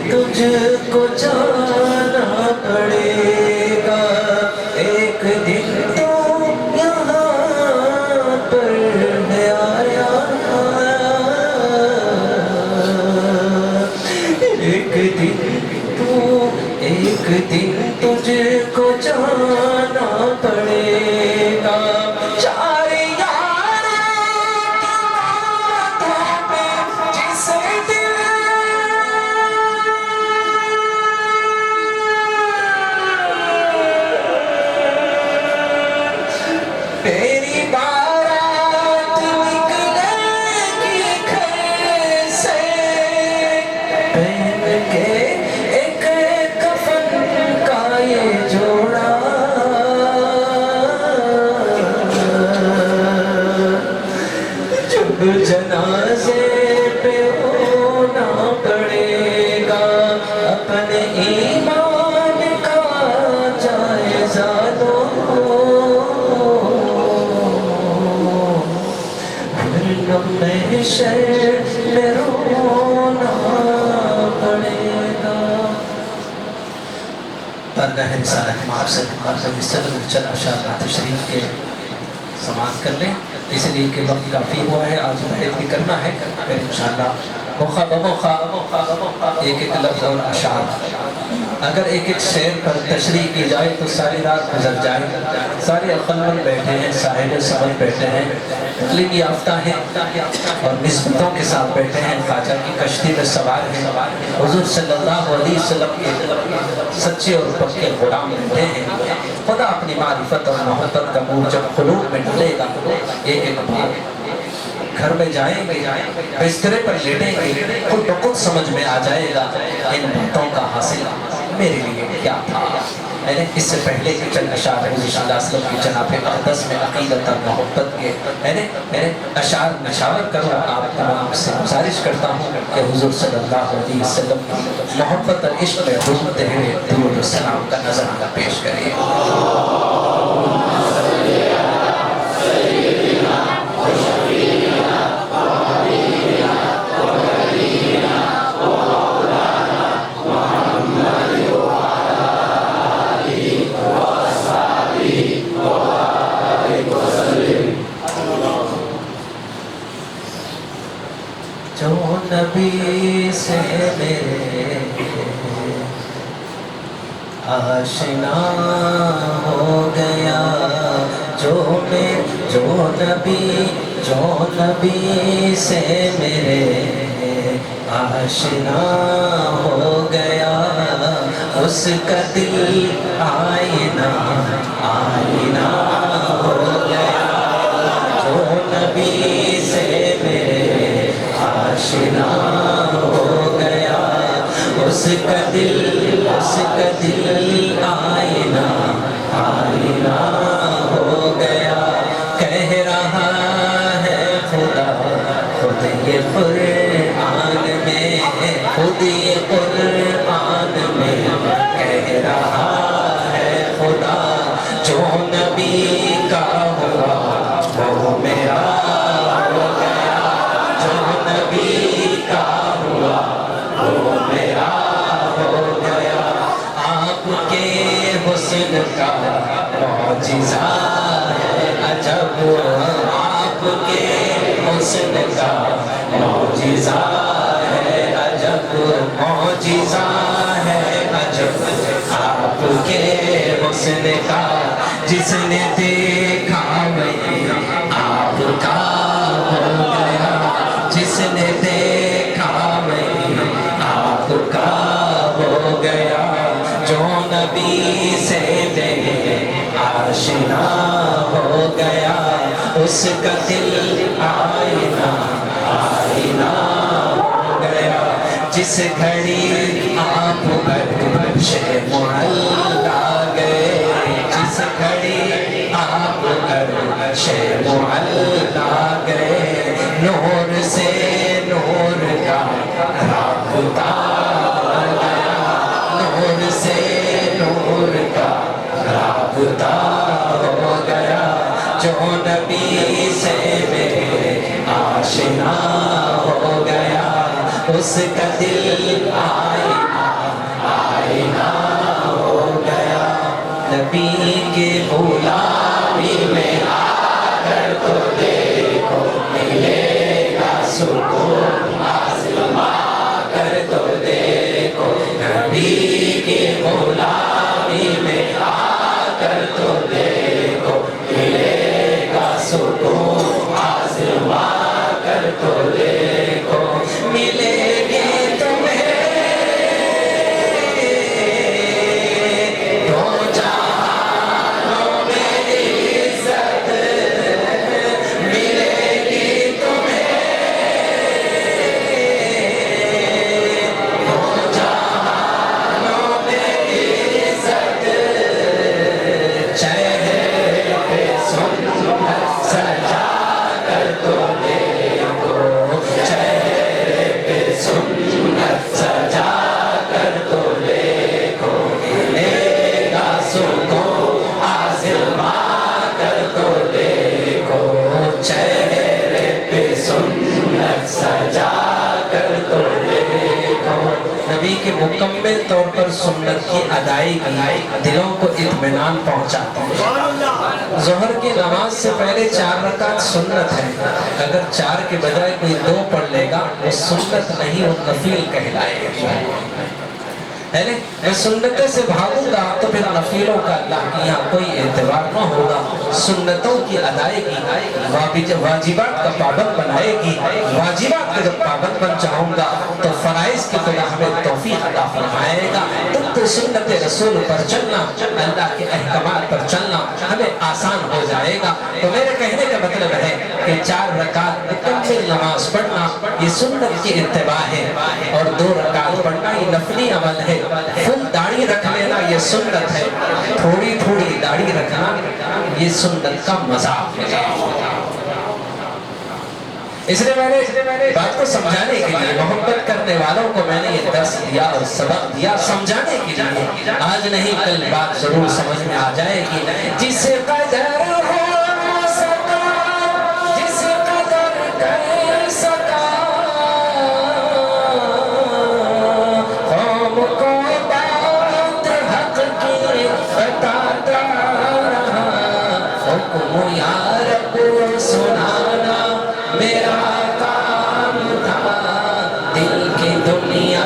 تجھ کو جانا پڑے گا، ایک دن تو یہاں پر ہے آیا، ایک دن تجھ کو جانا پڑے گا، چار یار کی باتوں پہ جسے دل تیری بارات نکلے گی گھر سے پہن کے ایک کفن کا یہ جوڑا، جب جنازے پہ ہونا پڑے گا، اپنے ایمان کا جائزہ لو، محشر میں رونا پڑے گا۔ بارگاہ رسالت معاف سے چلا شاہ تشریف کے سماعت کر لیں، اس لیے کہ وقت کافی ہوا ہے، آج بیعت بھی کرنا ہے، پھر انشاءاللہ موقع بموقع ایک ایک لفظ اور اشعار، اگر ایک ایک شعر پر تشریح کی جائے تو ساری رات گزر جائے، سارے عقلمند بیٹھے ہیں، صاحب سمجھ بیٹھے ہیں، تعلیم یافتہ ہیں اور نسبتوں کے ساتھ بیٹھے ہیں، خواجہ کی کشتی میں سوار ہیں، حضور صلی اللہ علیہ وسلم کے سچے اور پکے غلام بیٹھے ہیں، خدا اپنی معرفت اور محبت کا نور جب قلوب میں ڈلے گا، ایک ایک بات گھر میں جائیں گے، بسترے پر لیٹیں گے، خود بخود سمجھ میں آ جائے گا ان باتوں کا حاصل میرے لیے کیا تھا۔ اس سے پہلے کہ چند اشعار حضور صلی اللہ علیہ وسلم کی جناب اقدس میں عقیدت اور محبت کے اشعار نشاور کروں، آپ تمام سے گزارش کرتا ہوں کہ حضور صلی اللہ علیہ وسلم کی محبت اور عشق میں ڈوبتے ہوئے درود و سلام کا نظرانہ پیش کریں۔ جو نبی سے میرے آشنا ہو گیا، جو نبی سے میرے آشنا ہو گیا، اس کا دل آئینہ ہو گیا، جو نبی سے میرے آشنا ہو گیا، اس کا دل آئینہ ہو گیا، کہہ رہا ہے خدا خود یہ قرآن میں، خود یہ قرآن میں کہہ رہا ہے خدا، جو نبی کا ہوا وہ میرا ہو گیا، جو نبی کا ہوا وہ میرا ہو گیا، آپ کے حسن کا معجزہ ہے عجب، آپ کے حسن کا معجزہ ہے عجب، معجزہ ہے عجب، آپ کے حسن کا جس نے دیکھا وہی آپ کا ہو گیا، جس نے دیکھا وہی آپ کا ہو گیا، جو نبی سے میرے آشنا ہو گیا، اس کا دل آئینہ ہو گیا، جس گھڑی آپ عرش معلا گئے، جس گھڑی آپ عرش معلا گئے، نور سے نور کا رابطہ گیا، نور سے نور کا رابطہ ہو گیا، جو نبی سے میرے آشنا ہو گیا، اس کا دل آئینہ نبی کے غلامی میں آ کر تو دیکھو ملے گا سکون آزما کر تو دیکھو نبی کے غلامی میں آ کر تو دیکھو ملے گا سکون آزما کر تو دیکھو ملے گی تمہیں دو جہانوں میں عزت ملے گی تمہیں دو جہانوں میں عزت چہرے پہ سنت سجا کر تو دیکھو چہرے پہ سنت سجا کر تو دیکھو ملے گا سکون آزما کر تو دیکھو چہرے پہ سنت سجا کر تو دیکھو نبی کے مکمل طور پر سنت کی ادائیگی دلوں کو اطمینان پہنچاتی ہے ظہر کی نماز سے پہلے 4 رکعت سنت ہے اگر 4 کے بجائے کوئی 2 پڑھ لے گا وہ سنت نہیں وہ نفل کہلائے گا میں سنتیں سے بھاگوں گا تو پھر نفیلوں کا اللہ کی یہاں کوئی اعتبار نہ ہوگا سنتوں کی ادائیگی واجبات کا پابند بنائے گی واجبات کا جب پابند بن جاؤں گا تو فرائض کی خدا ہمیں توفیق عطا فرمائے گا تو سنت رسول پر چلنا اللہ کے احکامات پر چلنا ہمیں آسان ہو جائے گا تو میرے کہنے کا مطلب ہے کہ 4 رکعت مکمل نماز پڑھنا یہ سنت کی اتباع ہے اور 2 رکعت پڑھنا یہ نفلی عمل ہے فل داڑھی رکھ لینا یہ سنت ہے تھوڑی تھوڑی داڑھی رکھنا یہ سنت کا مذاق ہے اس لیے میں نے بات کو سمجھانے کے لیے محبت کرنے والوں کو میں نے یہ درس دیا اور سبق دیا سمجھانے کے لیے آج نہیں کل بات ضرور سمجھ میں آ جائے گی جس قدر ہو سکا جس قدر کر سکا قوم کو بات حق کی بتاتا رہا حکم یا رب سنانا میرا کام تھا دل کی دنیا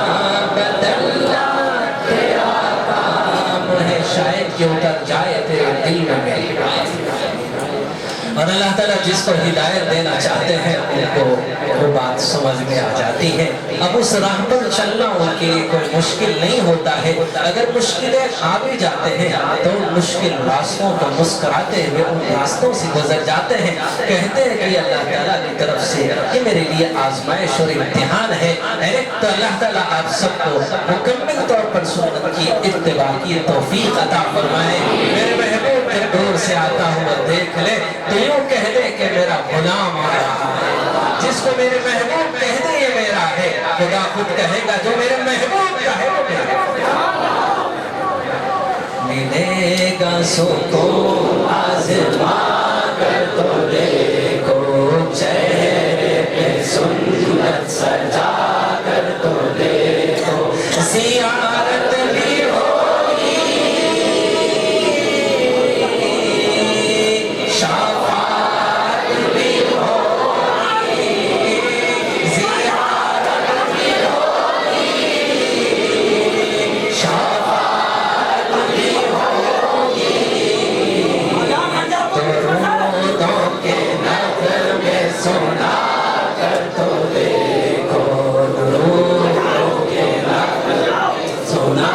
بدلنا تیرا کام ہے شاید کہ اتر جائے تیرے دل میں میری بات اور اللہ تعالیٰ جس کو ہدایت دینا چاہتے ہیں ان کو وہ بات سمجھ میں آ جاتی ہے اب اس راہ پر چلنا ان کے لیے کوئی مشکل نہیں ہوتا ہے اگر مشکلیں آ بھی جاتے ہیں تو ان مشکل راستوں کو مسکراتے ہوئے ان راستوں سے گزر جاتے ہیں کہتے ہیں کہ اللہ تعالیٰ کی طرف سے یہ میرے لیے آزمائش اور امتحان ہے تو اللہ تعالیٰ آپ سب کو مکمل طور پر سنت کی اتباع کی توفیق عطا فرمائے میرے محبوب کے دور سے آتا ہوا دیکھ لے تو یوں کہہ دے کہ میرا غلام آ رہا ہے جس کو میرے محبوب کہہ دے یہ میرا ہے خدا خود کہے گا جو میرے محبوب کا ہے وہ میرا ملے گا سکون آزما کر تو دیکھو چہرے پہ سنت سجا کر تو دیکھو زیارت بھی ہوگی شفاعت بھی ہوگی زیارت بھی ہوگی شفاعت بھی ہوگی درودوں کے نغمے سنا کر تو دیکھو درودوں کے نغمے سنا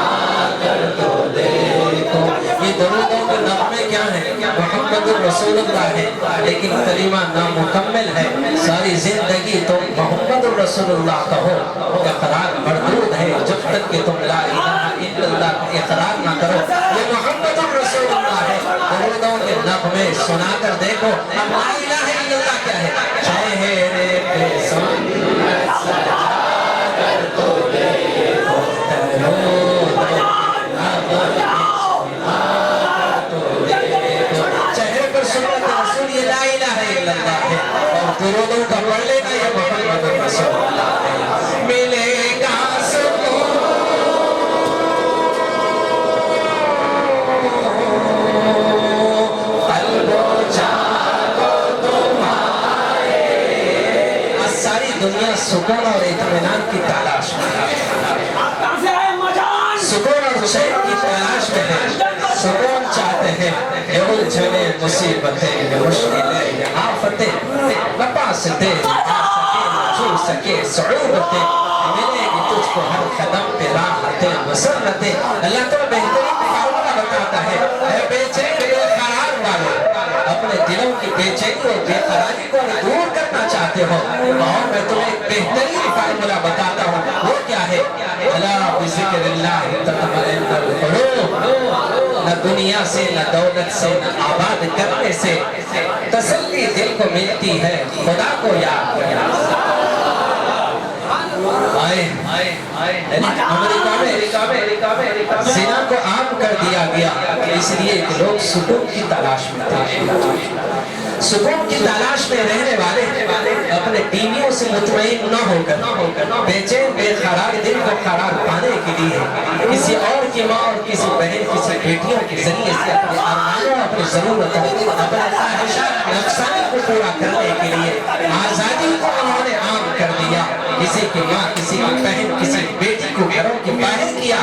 کر تو دیکھو یہ درودوں کے نغمے کیا ہیں محمد الرسول اللہ ہے لیکن کلمہ نامکمل ہے ساری زندگی تم محمد الرسول اللہ کہو اقرار مردود ہے جب تک کہ تم لا الہ الا اللہ کا اقرار نہ کرو یہ محمد الرسول اللہ ہے درودوں کے نغمے سنا کر دیکھو اب لا الہ الا اللہ کیا ہے چہرے پہ سنت سجا کر تو دیکھو درود چہرے پر سنت رسول یہ لا الہ الا اللہ ہے اور درودوں کا پڑھ لینا یہ محمد رسول اللہ ہے ملے گا سکون شہر کی تلاش میں ہیں، سکون چاہتے ہیں، یہ الجھنے مصیبتیں، یہ مشکلیں، یہ آفتیں، نہ پا سکے نہ چھو سکے صعوبتیں، ملے گی تجھ کو ہر قدم پہ راحتیں مسرتیں۔ اللہ تو بہترین فارمولہ بتاتا ہے، اے بے چین بے قرار والے، اپنے دلوں کی بے چینی اور بے قراری کو دور کرنا چاہتے ہو، اور میں تمہیں ایک بہترین فارمولہ بتاتا ہوں، وہ کیا ہے؟ الا بذکر اللہ تطمئن القلوب، نہ دنیا سے نہ دولت سے نہ آباد کرنے سے تسلی دل کو ملتی ہے خدا کو یاد کرنا۔ امریکہ میں زنا کو عام کر دیا گیا، اس لیے کہ لوگ سکون کی تلاش میں تھے، سکون کی تلاش میں رہنے والے اپنے بیویوں سے مطمئن نہ ہو کر بے چین بے قرار دل کو قرار پانے کے لیے کسی اور کی ماں اور کسی بہن کسی بیٹیوں کے ذریعے سے اپنے ارمانوں اپنی ضرورتوں اپنے خواہشات نفسانی کو پورا کرنے کے لیے آزادی کو انہوں نے عام کر دیا۔ کسی کی ماں کسی کی بہن کسی بیٹی کو گھروں کے باہر کیا،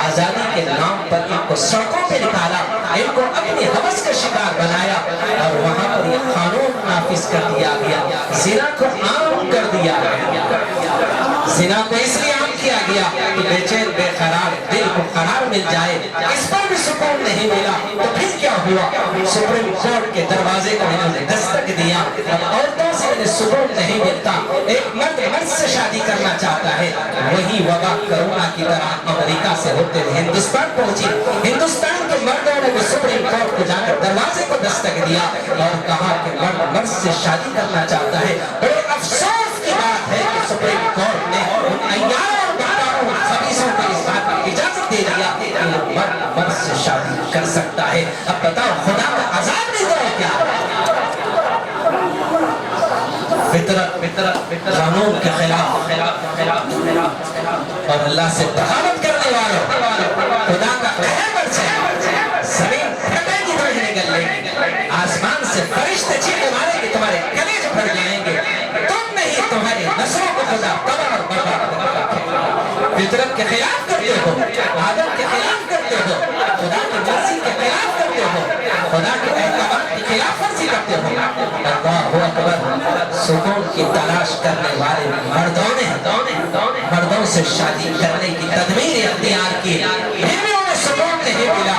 آزادی کے نام پر ان کو سڑکوں پہ نکالا، ان کو اپنی ہوس کا شکار بنایا، اور وہاں پر یہ قانون نافذ کر دیا گیا، زنا کو عام کر دیا گیا۔ زنا کو اس لیے عام کیا گیا کہ بے چین بے قرار دل کو قرار مل جائے، اس پر بھی سکون نہیں ملا تو پھر کیا ہوا؟ سپریم کورٹ کے دروازے کو انہوں نے دستک دیا، عورتوں سے انہیں سکون نہیں ملتا، ایک مرد مرد سے شادی کرنا چاہتا ہے، وہی وبا کرونا کی طرح امریکہ سے ہوتے ہوئے ہندوستان پہنچی۔ ہندوستان کے مردوں نے بھی سپریم کورٹ کو جا کر دروازے کو دستک دیا اور کہا کہ مرد مرد سے شادی کرنا چاہتا ہے۔ بڑے افسوس کی بات ہے کہ سپریم کورٹ نے ان ایاروں اور بہتاروں خبیثوں کو اس بات کی اجازت دے دیا کہ مرد مرد سے شادی کر سکتا ہے۔ اب بتاؤ خدا کا عذاب نہیں تو کیا؟ فطرت قانون کے خلاف اور اللہ سے بغاوت کرنے والوں خدا کا قہر برس ہے، زمین پھٹے گی تمہیں نگل لیں گے، آسمان سے فرشتے چیخے ماریں گے، تمہارے کلیج پھٹ جائیں گے، تم نہیں تمہاری نسلوں کو خدا تباہ اور برباد کرے۔ فطرت کے خلاف کرتے ہو، آدم کے خلاف کرتے ہو، خدا کی مرضی کے خلاف کرتے ہو، خدا کے احکامات کی خلاف ورزی کرتے ہو۔ اللہ اکبر، سکون کی تلاش کرنے والے مردوں سے شادی کرنے کی تدبیر اختیار کی، پھر بھی انہیں سکون نہیں ملا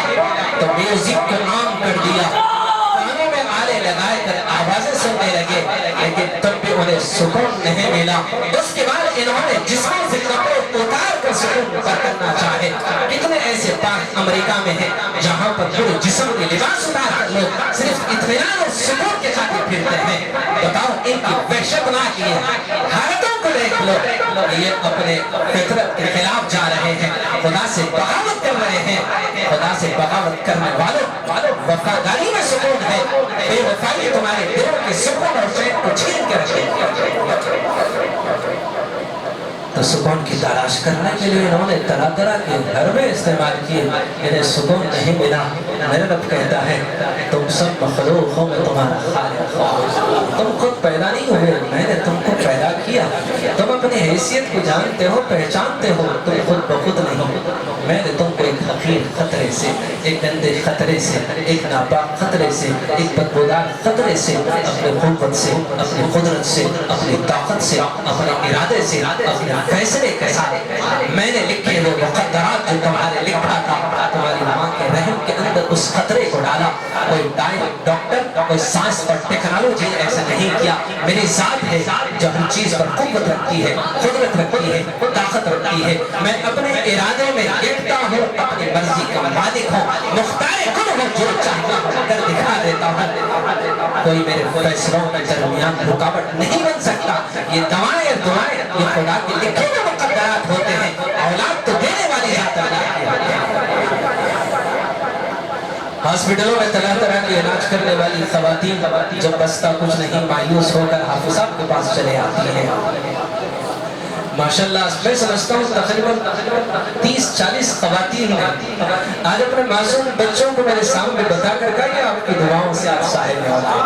تو میوزک کو عام کر دیا، کانوں میں آلے لگائے کر آوازیں سننے لگے، لیکن تب بھی انہیں سکون نہیں ملا۔ اس کے بعد انہوں نے جسموں سے کپڑے اتار کر سکون پر کرنا چاہے۔ کتنے ایسے پاک امریکہ میں ہیں جہاں پر پورے جسم کے لباس اتار کر لوگ صرف اطمینان اور سکون کے خاطر پھرتے ہیں۔ بتاؤ ان کی وحشتناک یہ حالتوں کو دیکھ لو، یہ اپنے فطرت کے خلاف جا رہے ہیں، خدا سے بغاوت کر رہے ہیں۔ خدا سے بغاوت کرنے والوں وفاداری میں سکون ہے، بے وفائی تمہارے دلوں کے سکون اور چین کو چھین کے رکھے۔ تو سکون کی تلاش کرنے کے لیے انہوں نے طرح طرح کے حربے استعمال کیے، انہیں سکون نہیں ملا۔ میرا رب کہتا ہے تم سب مخلوق ہو، میں تمہارا خالق ہوں، تم خود پیدا نہیں ہوئے، میں نے تم کو پیدا کیا، تم اپنی حیثیت کو جانتے ہو پہچانتے ہو، تم خود بخود نہیں، میں نے تم کو ایک حقیر خطرے سے، ایک گندے خطرے سے، ایک ناپاک خطرے سے، ایک بدبودار خطرے سے، اپنے قوت سے، اپنی قدرت سے، اپنی طاقت سے، اپنے ارادے سے، اپنے فیصلے کے ساتھ میں نے لکھے وہ مقدرات جو تمہارے لکھا تھا، تمہاری ماں کے رحم کے اندر اس خطرے کو ڈالا۔ کوئی ڈاکٹر کوئی سائنس اور ٹیکنالوجی ایسا نہیں کیا، میری ذات ہے جو ہر چیز پر قوت رکھتی ہے، قدرت رکھتی ہے، طاقت رکھتی ہے۔ میں اپنے ارادے میں دیکھتا ہوں، اپنی مرضی کا مالک ہوں، مختار کن ہوں، جو چاہتا ہوں کر دکھا دیتا ہوں، کوئی میرے فیصلوں کے درمیان رکاوٹ نہیں بن سکتا۔ یہ دعائیں یہ خدا کے لکھے ہوئے مقدرات ہوتے ہیں، اولاد تو دینے والی ذات اللہ کی ہوتی ہے۔ ہاسپٹلوں میں طرح طرح کے علاج کرنے والی خواتین جب بستہ کچھ نہیں مایوس ہو کر حافظ صاحب کے پاس چلے آتی ہیں، ماشاءاللہ میں سمجھتا ہوں تقریباً 30-40 خواتین نے آج اپنے معصوم بچوں کو میرے سامنے بتا کر کہا کہ آپ کی دعاؤں سے آپ صاحب ہوتے ہیں۔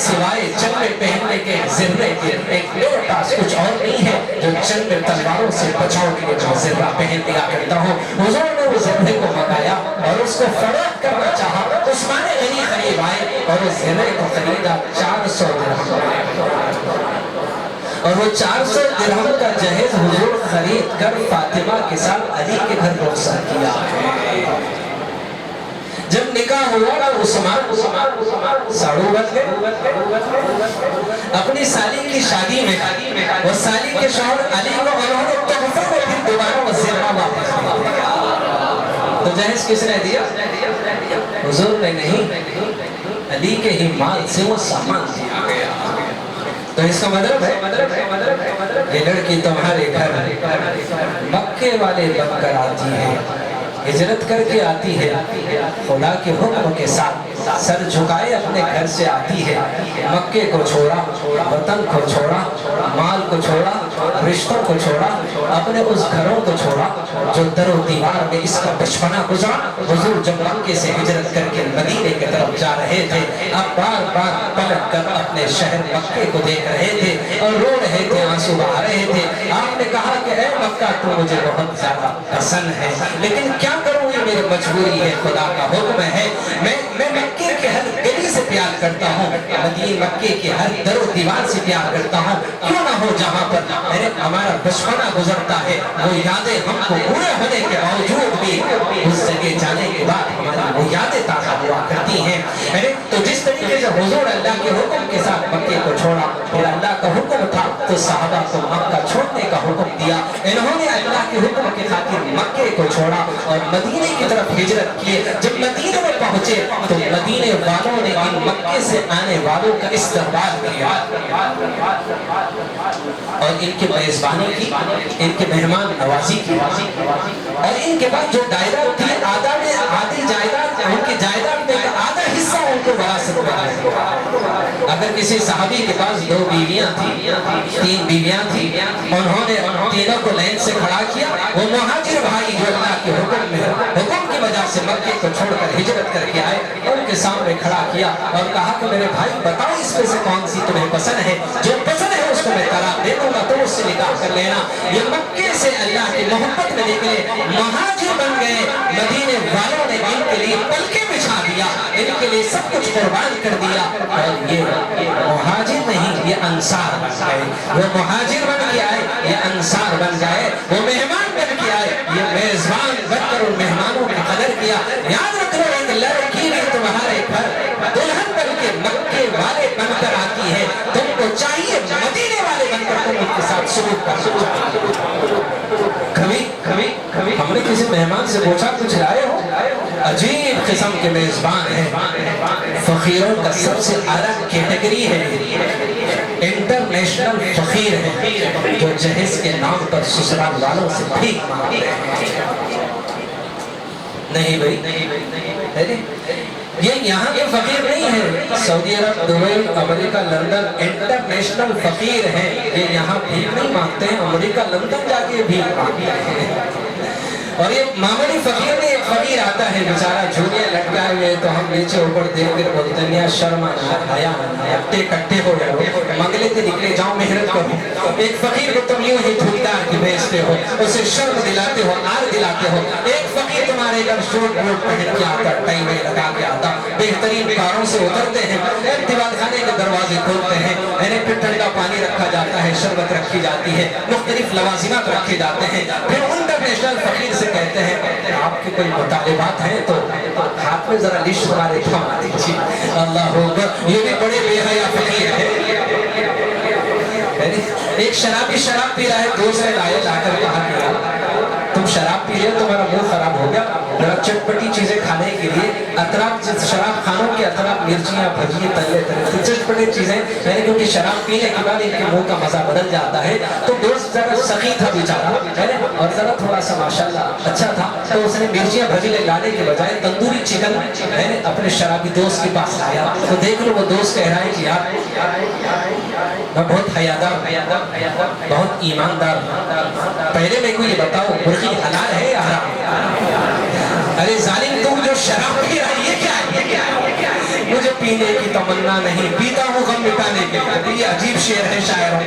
سوائے جنگ میں پہننے کے زرے کے ایک میرے پاس کچھ اور نہیں ہے جو جنگ میں تلواروں سے بچاؤ کے لیے میں زرہ پہن دیا کرتا ہوں. حضور نے وہ زرے کو منگایا اور اس کو فروخت کرنا چاہا. عثمان غنی قریب آئے اور اس زرے کو خریدا 400 درہم, اور وہ 400 درہم کا جہیز حضور خرید کر فاطمہ کے ساتھ علی کے گھر رخصت کیا. جب نکاح ہوا تو عثمان ساڑو بچ گئے. اپنی سالی کی شادی میں وہ سالی کے شوہر علی کو انہوں نے تحفے میں پھر دوبارہ وہ زرہ واپس دیا. تو جہیز کس نے دیا؟ حضور نے نہیں, علی کے ہی مال سے وہ سامان دیا گیا. تو اس کا مطلب ہے یہ لڑکی تمہارے گھر مکے والے بن کر آتی ہے, ہجرت کر کے آتی ہے, خدا کے حکم کے ساتھ سر جھکائے اپنے گھر سے آتی ہے. مکے کو چھوڑا, وطن کو چھوڑا, مال کو چھوڑا, رشتوں کو چھوڑا, اپنے اس گھروں کو چھوڑا جو در و دیوار میں اس کا بچپنا گزرا. حضور جب مکے سے ہجرت کر کے مدینے کی طرف جا رہے تھے, اب بار بار پلٹ کر اپنے شہر مکے کو دیکھ رہے تھے اور رو رہے تھے, آنسو بہا رہے تھے. آپ نے کہا کہ اے مکہ تو مجھے بہت زیادہ پسند ہے, لیکن کیا کروں, یہ میری مجبوری ہے, خدا کا حکم ہے. میں مکے کے ہر گلی سے پیار کرتا ہوں, مکے کے ہر در و دیوار سے پیار کرتا ہوں. کیوں نہ ہو جہاں پر ہمارا بچپنا گزرتا ہے, وہ یادیں ہم کو بوڑھے ہونے کے باوجود بھی اس جگہ جانے کے بعد ہماری وہ یادیں تازہ ہوا کرتی ہیں. تو جس طریقے سے حضور اللہ کے حکم کے ساتھ مکے کو چھوڑا, پھر اللہ کا حکم تھا تو صحابہ کو مکہ چھوڑنے کا حکم دیا. انہوں نے اللہ کے حکم کی خاطر مکے کو چھوڑا اور مدینے کی طرف ہجرت کیے. جب مدینے میں پہنچے تو مدینے والوں نے ان مکے سے آنے والوں کا استقبال کیا اور ان کی میزبانی کی, ان کے مہمان نوازی کی, اور ان کے بعد جو دائرہ تھی آدھی جائیداد, ان کی جائیداد میں آدھا حصہ ان کو وراثت میں آیا. اگر کسی صحابی کے پاس 2 بیویاں تھیں, 3 بیویاں تھیں, انہوں نے تینوں کو لائن سے کھڑا کیا. وہ مہاجر بھائی جو اللہ کے حکم کی وجہ سے مکے کو چھوڑ کر ہجرت کر کے آئے, ان کے سامنے کھڑا کیا اور کہا کہ میرے بھائی بتاؤ اس میں سے کون سی تمہیں پسند ہے, جو پسند ہے اس کو میں طلاق دے دوں گا, تم اس سے نکاح کر لینا. یہ مکے سے اللہ کی محبت میں نکلے, مہاجر بن گئے. مدینے والوں نے ان کے لیے پلکیں بچھا دیا, ان کے لیے سب کچھ قربان کر دیا, اور یہ مہاجر نہیں, یہ انصار بن گئے. وہ مہاجر بن کے آئے, یہ انصار بن گئے. وہ مہمان بن کے آئے, یہ میزبان بن کر ان مہمانوں کی قدر کیا. یاد رکھو ایک لڑکی بھی تمہارے گھر دلہن بن کے مکے والے بن کر آتی ہے, تم کو چاہیے مدینے والے بن کر تم ان کے ساتھ سلوک کرو. کبھی ہم نے کسی مہمان سے پوچھا کچھ لائے ہو؟ عجیب قسم کے میزبان ہیں, فقیروں کا سب سے اعلیٰ کیٹیگری ہے, انٹرنیشنل فقیر ہیں جو جہیز کے نام پر سسرال والوں سے بھیک مانگتے ہیں. نہیں بھائی, یہ یہاں کے فقیر نہیں ہے, سعودی عرب, دبئی, امریکہ, لندن انٹرنیشنل فقیر ہیں. یہ یہاں بھیک نہیں مانگتے ہیں, امریکہ لندن جا کے بھیک مانگتے ہیں. اور یہ معمولی فقیر نہیں, ایک فقیر آتا ہے بیچارہ جھولیاں لٹکائے ہوئے, تو ہم نیچے اوپر دیکھ کر بولتے ہیں شرم آیا, ہفتے کٹھے ہو جاؤ, منگلے سے نکلے جاؤ, محنت کرو. ایک فقیر کو تم یوں ہی جھولدار کی بھیجتے ہو, اسے شرم دلاتے ہو, آر دلاتے ہو. ایک فقیر تمہارے گھر شوٹ بوٹ پہن کے آتا, ٹائی میں لگا کے آتا, بہترین کاروں سے اترتے ہیں, دیوال خانے کے دروازے کھولتے ہیں, پھر ٹھنڈا پانی رکھا جاتا ہے, شربت رکھی جاتی ہے, مختلف لوازمات رکھے جاتے ہیں. پھر انٹرنیشنل فقیر سے کہتے ہیں آپ کے کوئی مطالبات ہیں تو ہاتھ میں ذرا لسٹ ہمارے تھما دیجیے. اللہ اکبر, یہ بھی بڑے بے حیا فقیر ہیں. ایک شرابی شراب پی رہا ہے, دوسرے لائے لا کر کہا کہ تم شراب پی رہے, تمہارا منہ خراب ہو گیا, ذرا چٹپٹی چیزیں کھانے کے لیے اطراف شراب خانوں کے اطراف مرچیاں, بھجیے, تلے تلے چٹپٹے چیزیں, یعنی کیونکہ شراب پینے کے بعد ان کے منہ کا مزہ بدل جاتا ہے. تو دوست ذرا سخی تھا بیچارہ, اور ذرا تھوڑا سا ماشاءاللہ اچھا تھا, تو اس نے مرچیاں بھجی لانے کے بجائے تندوری چکن اپنے شرابی دوست کے پاس لایا. تو دیکھ لو وہ دوست کہہ رہا ہے کہ یار میں بہت حیادار, بہت ایماندار ہوں, پہلے میرے کو یہ بتاؤ برقی حلال ہے یا حرام؟ ارے ظالم تم جو شراب پی رہا ہے یہ کیا ہے, مجھے پینے کی تمنا نہیں، پیتا ہوں غم مٹانے کے لیے. یہ عجیب شعر ہے شاعروں.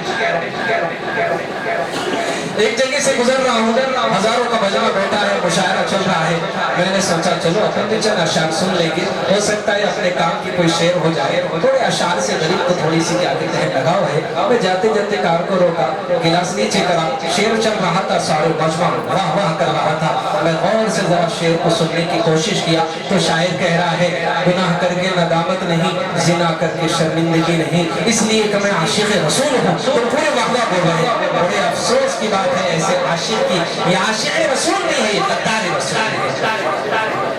ایک جگہ سے گزر رہا ہوں، ہزاروں کا مجمع بیٹھا ہے، مشاعرہ چل رہا ہے. میں نے سوچا چلو اپن بھی چند اشعار سن لیں گے، ہو سکتا ہے اپنے کام کی کوئی شعر ہو جائے. تھوڑے اشعار سے غریب کو تھوڑی سی کیا کہتے ہیں لگاؤ ہے. میں جاتے جاتے کار کو روکا، گلاس نیچے کرا، شعر چل رہا تھا، سارے مجمع واہ واہ کر رہا تھا. میں غور سے ذرا شعر کو سننے کی کوشش کیا تو شاعر کہہ رہا ہے گناہ کر کے ندامت نہیں، زنا کر کے شرمندگی نہیں، اس لیے کہ میں عاشق رسول ہوں. تو پورے واہ واہ بول رہے ہیں. بڑے افسوس کی بات ہے ایسے عاشق کی، یہ عاشق رسول نہیں ہے، یہ غدار رسول ہے.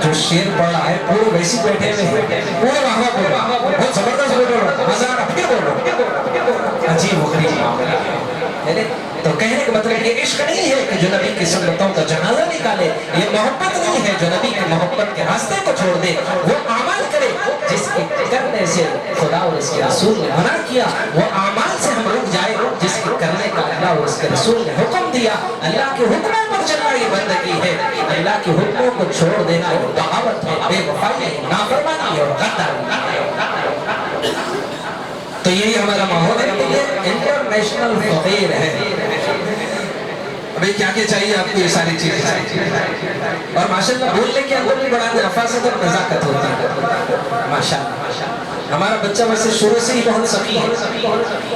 جو شعر پڑھ رہا ہے پورے ویسی بیٹھے ہوئے ہیں، پورے واہ واہ بول رہا ہے، بہت زبردست بول رہا ہے، ہزارہ پھر بولو. عجیب و غریب معاملہ ہے. تو کہنے کا مطلب یہ عشق نہیں ہے کہ جو نبی کی سنتوں کا جنازہ نکالے، یہ محبت نہیں ہے جو نبی کی محبت کے راستے کو چھوڑ دے. وہ اعمال کرے جس کے کرنے سے خدا اور اس کے رسول نے منع کیا، وہ اعمال سے ہم رک جائے جس کے کرنے کا اللہ اور اس کے رسول نے حکم دیا. اللہ کے حکموں پر چلنا یہ بندگی ہے، اللہ کے حکموں کو چھوڑ دینا یہ بغاوت ہے، بے وفائی ہے، نافرمانی ہے اور غداری ہے. تو یہی ہمارا ماحول ہے کہ یہ انٹرنیشنل فقیر ہے. ابھی کیا کیا چاہیے آپ کو؟ یہ ساری چیزیں چاہیے. اور ماشاءاللہ بولنے کے اندر بھی بڑا نفاست اور نزاکت ہوتی ہے. ماشاءاللہ ہمارا بچہ ویسے شروع سے ہی بہت سخی ہے،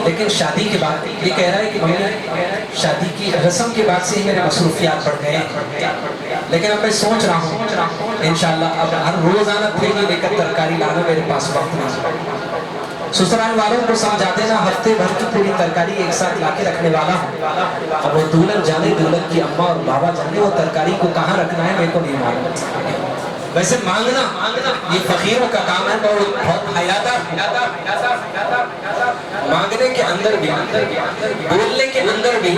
لیکن شادی کے بعد یہ کہہ رہا ہے کہ ممی شادی کی رسم کے بعد سے ہی میرے مصروفیات بڑھ گئے ہیں. لیکن اب میں سوچ رہا ہوں انشاءاللہ اب ہر روزانہ تھیلی لے کر ترکاری لانا میرے پاس وقت نہیں. سسرال والوں کو سمجھا دینا ہفتے بھر کی پوری ترکاری ایک ساتھ لا کے رکھنے والا ہوں. اب وہ دولت جانے، دولت کی اماں اور بابا جانے وہ ترکاری کو کہاں رکھنا ہے میرے کو نہیں معلوم. ویسے مانگنا یہ فقیروں کا کام ہے، بہت حیادار. مانگنے کے اندر بھی، بولنے کے اندر بھی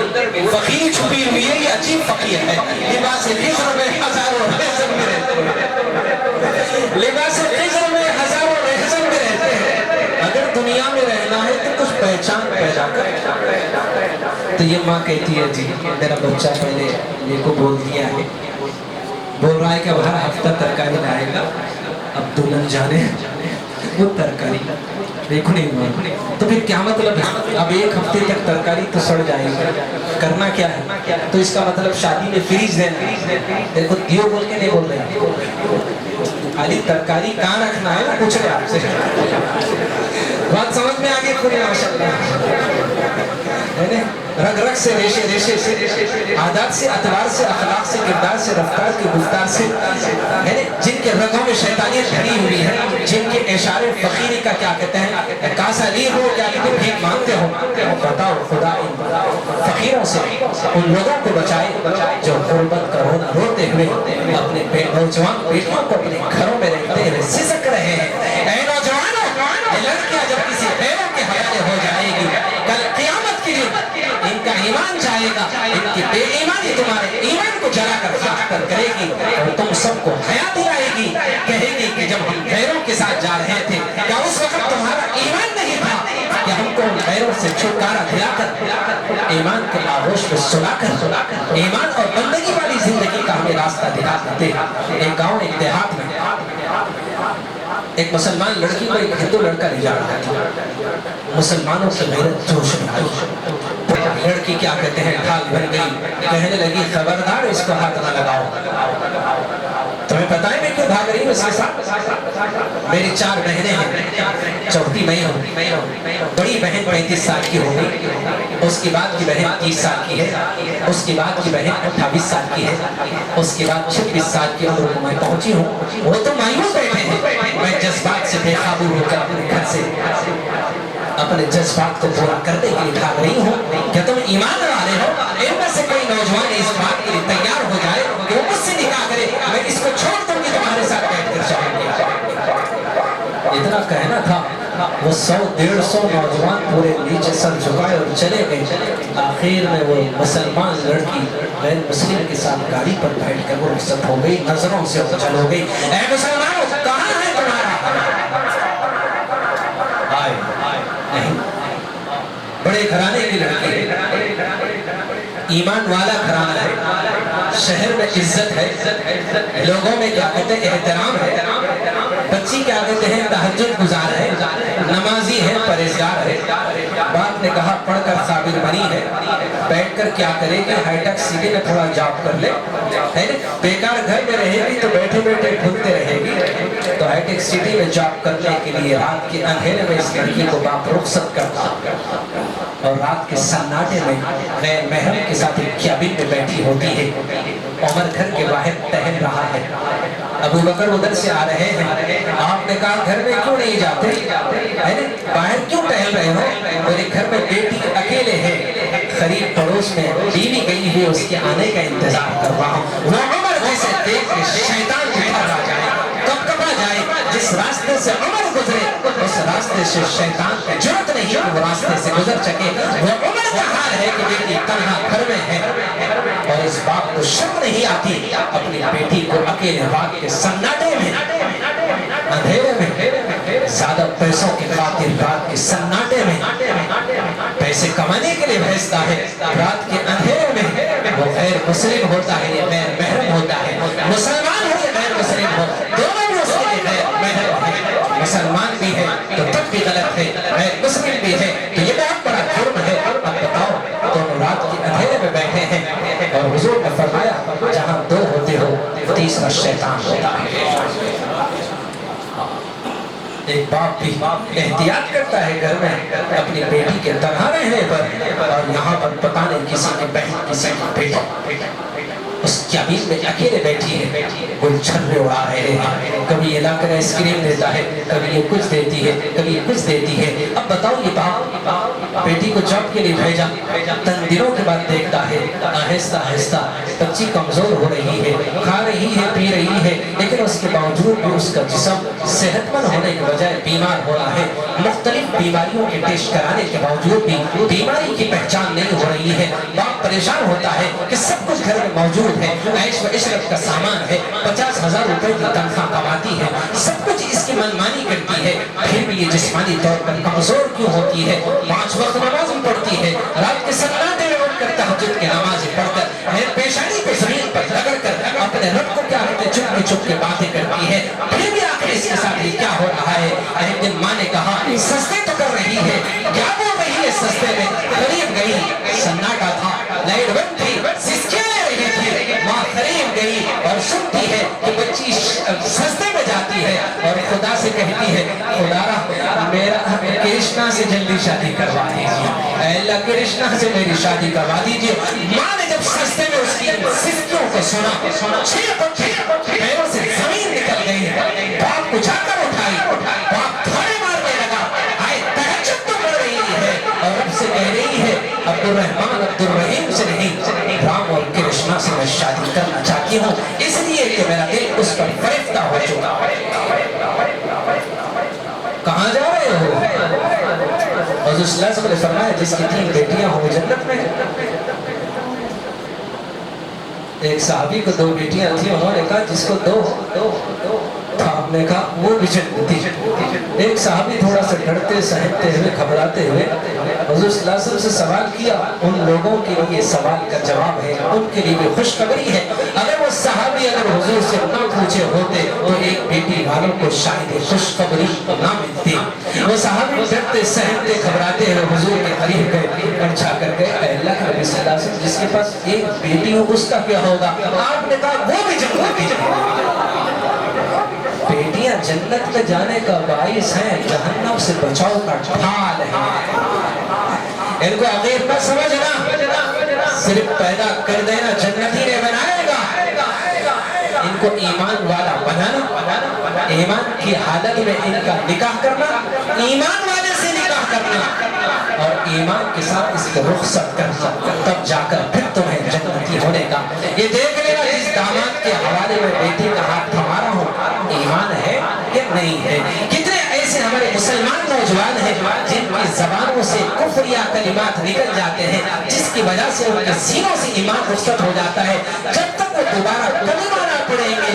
فقیر چھپی ہوئی ہے. یہ عجیب فقیر ہے. لباس خضر میں ہزاروں رہزن میں رہتے ہیں، لباس خضر میں ہزاروں رہزن میں رہتے ہیں. اگر دنیا میں رہنا ہے تو کچھ پہچان پیدا کر. تو یہ ماں کہتی ہے جی میرا بچہ پہلے یہ کو بول دیا ہے، بول رہا ہے کہ اب ہر ہفتہ ترکاری لائے گا. اب دلہن جانے وہ ترکاری دیکھو نہیں ہوا تو پھر کیا مطلب ہے؟ اب ایک ہفتے تک ترکاری تو سڑ جائے گی. کرنا کیا ہے؟ تو اس کا مطلب شادی میں فریج دینا. دیکھو دیو بول کے نہیں بول رہے، خالی ترکاری کہاں رکھنا ہے نا پوچھ رہے آپ سے. بات سمجھ میں آگے پوری ماشاءاللہ. رگ رگ سے ریشے ریشے سے، عادات سے، اطوار سے، اخلاق سے، کردار سے، رفتار کی گفتار سے، جن کے رگوں میں شیطانیت بھری ہوئی ہے، جن کے اشارے فقیری کا کیا کہتے ہیں کاسا لی ہو، کیا کہتے ہیں بھیک مانگتے ہو. بتاؤ خدا ان فقیروں سے ان لوگوں کو بچائے جو غربت کا رونا روتے ہوئے اپنے نوجوان بیٹیوں کو اپنے گھروں میں رہتے ہوئے سسک رہے ہیں. اے نوجوانوں، یہ لڑکیاں جب کسی غیروں کے حوالے ہو جائے گی کل قیامت کے دن ان کا ایمان جائے گا، ان کی بے ایمانی تمہارے ایمان کو جلا کر خاک پر کرے گی اور تم سب کو حیا دلائے گی. کہے گی کہ جب ہم غیروں کے ساتھ جا رہے تھے کیا اس وقت تمہارا ایمان نہیں تھا کہ ہم کو ان غیروں سے چھٹکارا دلا کر ایمان کے آغوش میں سلا کر ایمان اور بندگی والی زندگی کا ہمیں راستہ دکھاتے. ایک گاؤں ایک دیہات میں ایک مسلمان لڑکی کو ایک ہندو لڑکا لے جا رہا تھا. مسلمانوں کی غیرت جوش میں آئی. لڑکی کیا کہتے ہیں ڈھال بن گئی، کہنے لگی خبردار اس کو ہاتھ نہ لگاؤ. تمہیں پتہ ہے میں کیوں بھاگ رہی ہوں اس کے ساتھ؟ میری 4 بہنیں ہیں، چوتھی میں ہوں. بڑی بہن 35 سال کی ہو گئی، اس کی بعد کی بہن 30 سال کی ہے، اس کی بعد کی بہن 28 سال کی ہے، اس کے بعد 26 سال کی عمر میں پہنچی ہوں. وہ تو مایوس بیٹھے ہیں، میں جذبات سے بے قابو ہو کر اپنے گھر سے اپنے جذبات کو پورا کرنے کے لیے بھاگ رہی ہوں. کیا تم ایمان والے ہو؟ ان میں سے کوئی نوجوان اس بات کے لیے تیار ہو جائے کہ وہ مجھ سے نکاح کرے، میں اس کو چھوڑ دوں گی تمہارے ساتھ بیٹھ کر چلیں گے. اتنا کہنا تھا وہ 100-150 نوجوان پورے نیچے سر جھکائے اور چلے گئے. آخر میں وہ مسلمان لڑکی غیر مسلم کے ساتھ گاڑی پر بیٹھ کر وہ رخصت ہو گئی، نظروں سے اوجھل ہو گئی. اے مسلمانوں کہاں ہے تمہارا؟ نہیں، بڑے گھرانے کی لڑکی، ایمان والا گھرانہ ہے، شہر میں عزت ہے، لوگوں میں کیا کہتے ہیں احترام ہے. بچی کیا کہتے ہیں تہجد گزار ہے، نمازی ہے، پرہیزگار ہے، باپ نے کہا پڑھ کر صابر بنی ہے، بیٹھ کر کیا کرے گی، ہائی ٹیک سٹی میں تھوڑا جاب کر لے، بیکار گھر میں رہے گی تو بیٹھے بیٹھے ڈھونڈتے رہے گی، تو ہائی ٹیک سٹی میں جاب کرنے کے لیے رات کے اندھیرے میں اس لڑکی کو باپ رخصت کرتا اور رات کے سناٹے میں غیر محرم کے ساتھ ایک کیبن میں بیٹھی ہوتی ہے، عمر گھر کے باہر ٹہل رہا ہے، ابو بکر ادھر سے آ رہے ہیں، آپ نے کہا گھر میں کیوں نہیں جاتے، باہر کیوں ٹہل رہے ہو، میرے گھر میں بیٹی اکیلے ہیں، قریب پڑوس میں بیوی گئی ہوئی اس کے آنے کا انتظار کر رہا ہوں، وہ عمر جیسے دیکھ کے شیطان بھر آ جائے، کب کب آ جائے، جس راستے سے عمر گزرے اس راستے سے شیطان کا جرأت نہیں کہ وہ راستے سے گزر سکے، وہ عمر کا حال ہے کہ بیٹی تنہا گھر میں ہے اور اس باپ کو شرم نہیں آتی اپنی بیٹی کو اکیلے رات کے سناٹے میں اندھیرے میں زیادہ پیسوں کے خاطر رات کے سناٹے میں پیسے کمانے کے لیے بھیجتا ہے، رات کے اندھیرے میں وہ غیر مسلم ہوتا ہے یا غیر محرم ہوتا ہے، مسلمان ہو یا غیر مسلم ہو دونوں میں اس کے لیے غیر محرم ہے، مسلمان بھی ہے تو تب بھی غلط ہے، غیر مسلم بھی ہے تو یہ بہت بڑا جرم ہے۔ اب بتاؤ دونوں رات کے اندھیرے میں بیٹھے ہیں اور حضور نے فرمایا جہاں دو ہوتے ہو تیسرا شیطان ہوتا ہے۔ ایک باپ بھی احتیاط کرتا ہے گھر میں اپنی بیٹی کے تنہا رہنے پر، اور یہاں پر پتہ نہیں کسی کی بہن کسی کی بیٹی اس کیبن میں اکیلے بیٹھی ہے، کوئی چھرے اڑا رہے ہیں، کبھی یہ لا کر آئس کریم دیتا ہے، کبھی یہ کچھ دیتی ہے، کبھی یہ کچھ دیتی ہے۔ اب بتاؤ یہ باپ بیٹی کو جاب کے لیے بھیجا، تن دنوں کے بعد دیکھتا ہے آہستہ آہستہ بچی کمزور ہو رہی ہے، کھا رہی ہے، پی رہی ہے، لیکن اس کے باوجود بھی اس کا جسم صحت مند ہونے کے بجائے بیمار ہو رہا ہے، مختلف بیماریوں کے ٹیسٹ کرانے کے باوجود بھی بیماری کی پہچان نہیں ہو رہی ہے۔ باپ پریشان ہوتا ہے کہ سب کچھ گھر میں موجود ہے، عیش و عشرت کا سامان ہے، 50,000 روپے کی تنخواہ کماتی ہے، سب کچھ اس کی منمانی کرتی ہے، پھر بھی یہ جسمانی طور پر کمزور کیوں ہوتی ہے؟ 5 وقت نماز پڑھتی ہے، رات کے سناٹے میں اٹھ کر تہجد کی نماز پڑھ کر پیشانی کو زمین پر رگڑ کر اپنے رب کو کیا ہوتے چپ کے باتیں کرتی ہے، پھر بھی آخر اس کے ساتھ یہ کیا ہو رہا ہے؟ ایک دن ماں نے کہا سستے تو کر رہی ہے، کیا بول رہی ہے سستے میں؟ قریب گئی، سناٹا تھا، لائٹ بند تھی، سسکیاں لے رہی تھی، ماں قریب گئی اور سنتی ہے کہ بچی سستے میں جاتی ہے اور خدا سے کہتی ہے خدا میرا کرشنا سے جلدی شادی کروا دیجیے، اے اللہ کرشنا سے میری شادی کروا دیجیے۔ ماں نے جب سستے میں اس کی سسکیوں کو سنا، پیروں سے زمین نکل گئی، باپ کو جا کر اٹھائی، باپ تھوڑے مارنے لگا، آئے تہجد تو پڑھ رہی ہے اور رب سے کہہ رہی ہے عبدالرحمن عبدالرحیم سے نہیں، رام اور کرشنا سے میں شادی کرنا چاہتی ہوں، اس لیے کہ میرا دل اس پر فریفتہ ہو چکا ہے۔ کہاں جا رہے ہو؟ حضور صلی اللہ علیہ وسلم نے فرمایا جس کی 3 بیٹیاں ہوں جنت میں۔ ایک صحابی کو 2 بیٹیاں تھیں، انہوں نے کہا جس کو 2 تھا، آپ نے کہا وہ بھی جنتی۔ ایک صحابی تھوڑا سا ڈرتے سہمتے ہوئے گھبراتے ہوئے حضور صلی اللہ علیہ وسلم سے سوال کیا، ان لوگوں کے لیے سوال کا جواب ہے، ان کے لیے خوشخبری ہے، اگر وہ صحابی اگر حضور سے نہ پوچھے ہوتے تو ایک بیٹی والوں کو شاید خوشخبری نہ ملتی۔ وہ صحابی ڈرتے سہمتے گھبراتے ہوئے حضور کے قریب گئے اور جا کر گئے، اے اللہ کے نبی صلی اللہ علیہ وسلم جس کے پاس ایک بیٹی ہو اس کا کیا ہوگا؟ آپ نے کہا وہ بھی جنتی ہے۔ بیٹیاں جنت میں جانے کا باعث ہیں، جہنم سے بچاؤ کا ڈھال ہے۔ ان کو عقیق نہ سمجھنا، صرف پیدا کر دینا جنتی نے بنائے گا، ان کو ایمان والا بنانا، ایمان کی حالت میں ان کا نکاح کرنا، ایمان والے سے نکاح کرنا اور ایمان کے ساتھ اس کو رخصت کرنا، تب جا کر پھر تمہیں جنتی ہونے کا۔ یہ دیکھ لینا جس داماد کے حوالے میں بیٹی کا ہاتھ تھما رہا ہوں ایمان ہے یا نہیں ہے۔ کتنے ایسے ہمارے مسلمان نوجوان ہیں جن کی زبانوں سے کفر یا کلمات نکل جاتے ہیں جس کی وجہ سے ان کے سینوں سے ایمان رخصت ہو جاتا ہے، جب تک وہ دوبارہ کلمہ نہ پڑھیں گے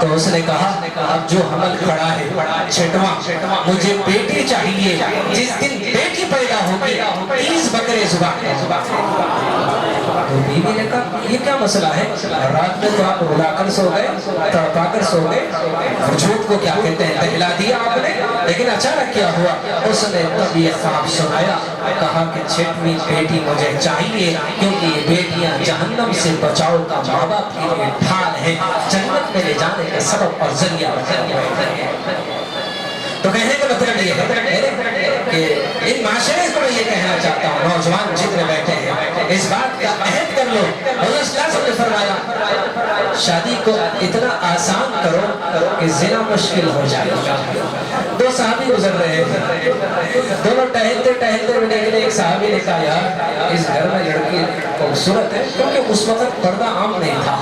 تو اس نے کہا اب جو حمل کھڑا ہے چھٹواں، مجھے بیٹی چاہیے، جس دن بیٹی پیدا ہوگی 30 بکرے ذبح۔ تو بیوی نے کہا یہ کیا مسئلہ ہے، رات میں تو آپ رلا کر سو گئے، تڑپا کر سو گئے، وجود کو کیا کہتے ہیں دہلا دیا آپ نے، لیکن اچانک کیا ہوا؟ اس نے تب یہ خواب سنایا، کہا کہ چھٹویں بیٹی مجھے چاہیے، کیونکہ یہ بیٹیاں جہنم سے بچاؤ کا ماں باپ کے لیے ڈھال ہے، جنت میں لے جانے کا سبب اور ذریعہ ہے۔ تو کہنے کا مطلب یہ ہے کہ ان معاشرے کو میں یہ کہنا چاہتا ہوں، نوجوان جتنے بیٹھے ہیں اس بات کا عہد کر لو، حضور صلی اللہ علیہ وسلم نے فرمایا شادی کو اتنا آسان کرو کہ زنا مشکل ہو جائے گا۔ دو صحابی گزر رہے ہیں، دونوں ٹہلتے ٹہلتے ملے گئے، ایک صحابی نے کہا یار اس گھر میں لڑکی خوبصورت ہے، کیونکہ اس وقت پردہ عام نہیں تھا۔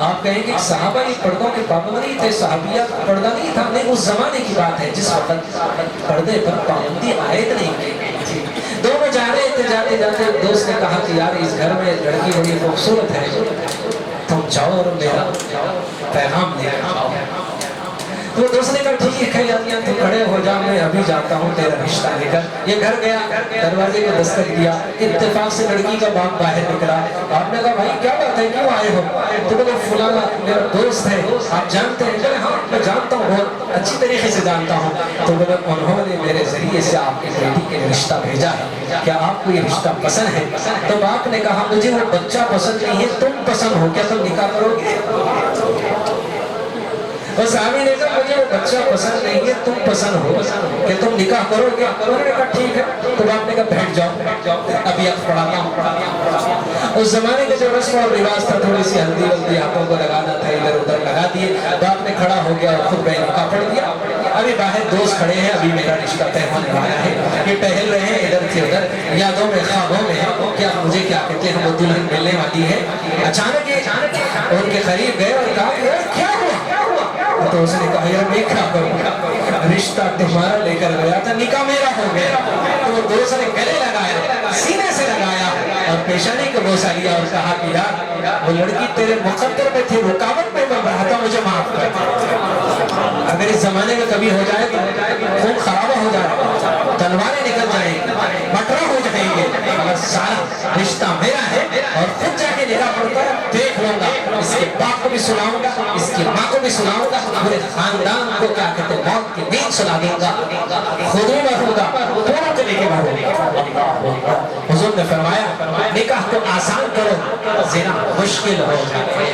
آپ کہیں گے صحابہ یہ پردوں کے پابند نہیں تھے، صحابیات پردہ نہیں تھا، نہیں اس زمانے کی بات ہے جس وقت پردے پر پابندی عائد نہیں کی۔ دونوں جا رہے تھے، جاتے جاتے دوست نے کہا کہ یار اس گھر میں لڑکی بڑی خوبصورت ہے، تم جاؤ اور میرا پیغام لے آؤ۔ وہ دوست نے کہا ٹھیک ہے یار تو کھڑے ہو جا، میں ابھی جاتا ہوں تیرا رشتہ لے کر۔ یہ گھر گیا، دروازے کو دستک دیا، اتفاق سے لڑکی کا باپ باہر نکلا۔ آپ نے کہا بھائی کیا بات ہے، کیوں آئے ہو؟ تو بولے فلانا میرا دوست ہے، آپ جانتے ہیں؟ کہے ہاں میں جانتا ہوں، بہت اچھی طریقے سے جانتا ہوں۔ تو بولے انہوں نے میرے ذریعے سے آپ کی بیٹی کے لیے رشتہ بھیجا ہے، کیا آپ کو یہ رشتہ پسند ہے؟ تو باپ نے کہا مجھے وہ بچہ پسند نہیں ہے، تم پسند ہو، کیا تم نکاح کرو گے؟ اور صحابی نے کہا مجھے وہ بچہ پسند نہیں ہے، تم پسند ہو کہ تم نکاح کرو گے؟ انہوں نے کہا ٹھیک ہے۔ تو باپ نے کہا بیٹھ جاؤ، ابھی اب پڑھاتا ہوں۔ اس زمانے کے جو رسم اور رواج تھا، تھوڑی سی ہلدی ولدی ہاتھوں کو لگانا تھا، ادھر ادھر لگا دیے۔ باپ نے کھڑا ہو گیا اور خود نکاح پڑھ دیا۔ ابھی باہر دوست کھڑے ہیں، ابھی میرا رشتہ طے ہونے والا ہے، یہ ٹہل رہے ہیں ادھر سے ادھر، یادوں میں خوابوں میں کیا مجھے کیا کہتے ہیں وہ دلہن ملنے والی ہے۔ اچانک ان کے قریب گئے اور کہا کیا ہوا؟ تو اس نے کہا یار میں کیا کروں، رشتہ تمہارا لے کر گیا تھا، نکاح میرا ہو گیا۔ تو وہ دوست نے گلے لگایا، سینے سے لگایا اور پیشانی کو بوسا لیا اور کہا کہ یار وہ لڑکی تیرے مقدر میں تھی، رکاوٹ میں بن رہا تھا، مجھے معاف کر۔ اگر اس زمانے میں کبھی ہو جائے تو خون خرابہ ہو جائے، تلواریں نکل جائیں گی، بٹرا ہو جائیں گے، مگر سارا رشتہ میرا ہے اور خود جا کے نکاح پڑتا ہے، دیکھ لوں گا، اس کے باپ کو بھی سناؤں گا، اس کی ماں کو بھی سناؤں گا، پورے خاندان کو کیا کہتے ہیں موت کی نیند سنا دوں گا، خود بھی مروں گا، دونوں کو لے کے مروں گا۔ حضور نے فرمایا نکاح کو آسان کرو، زنا مشکل ہو جائے۔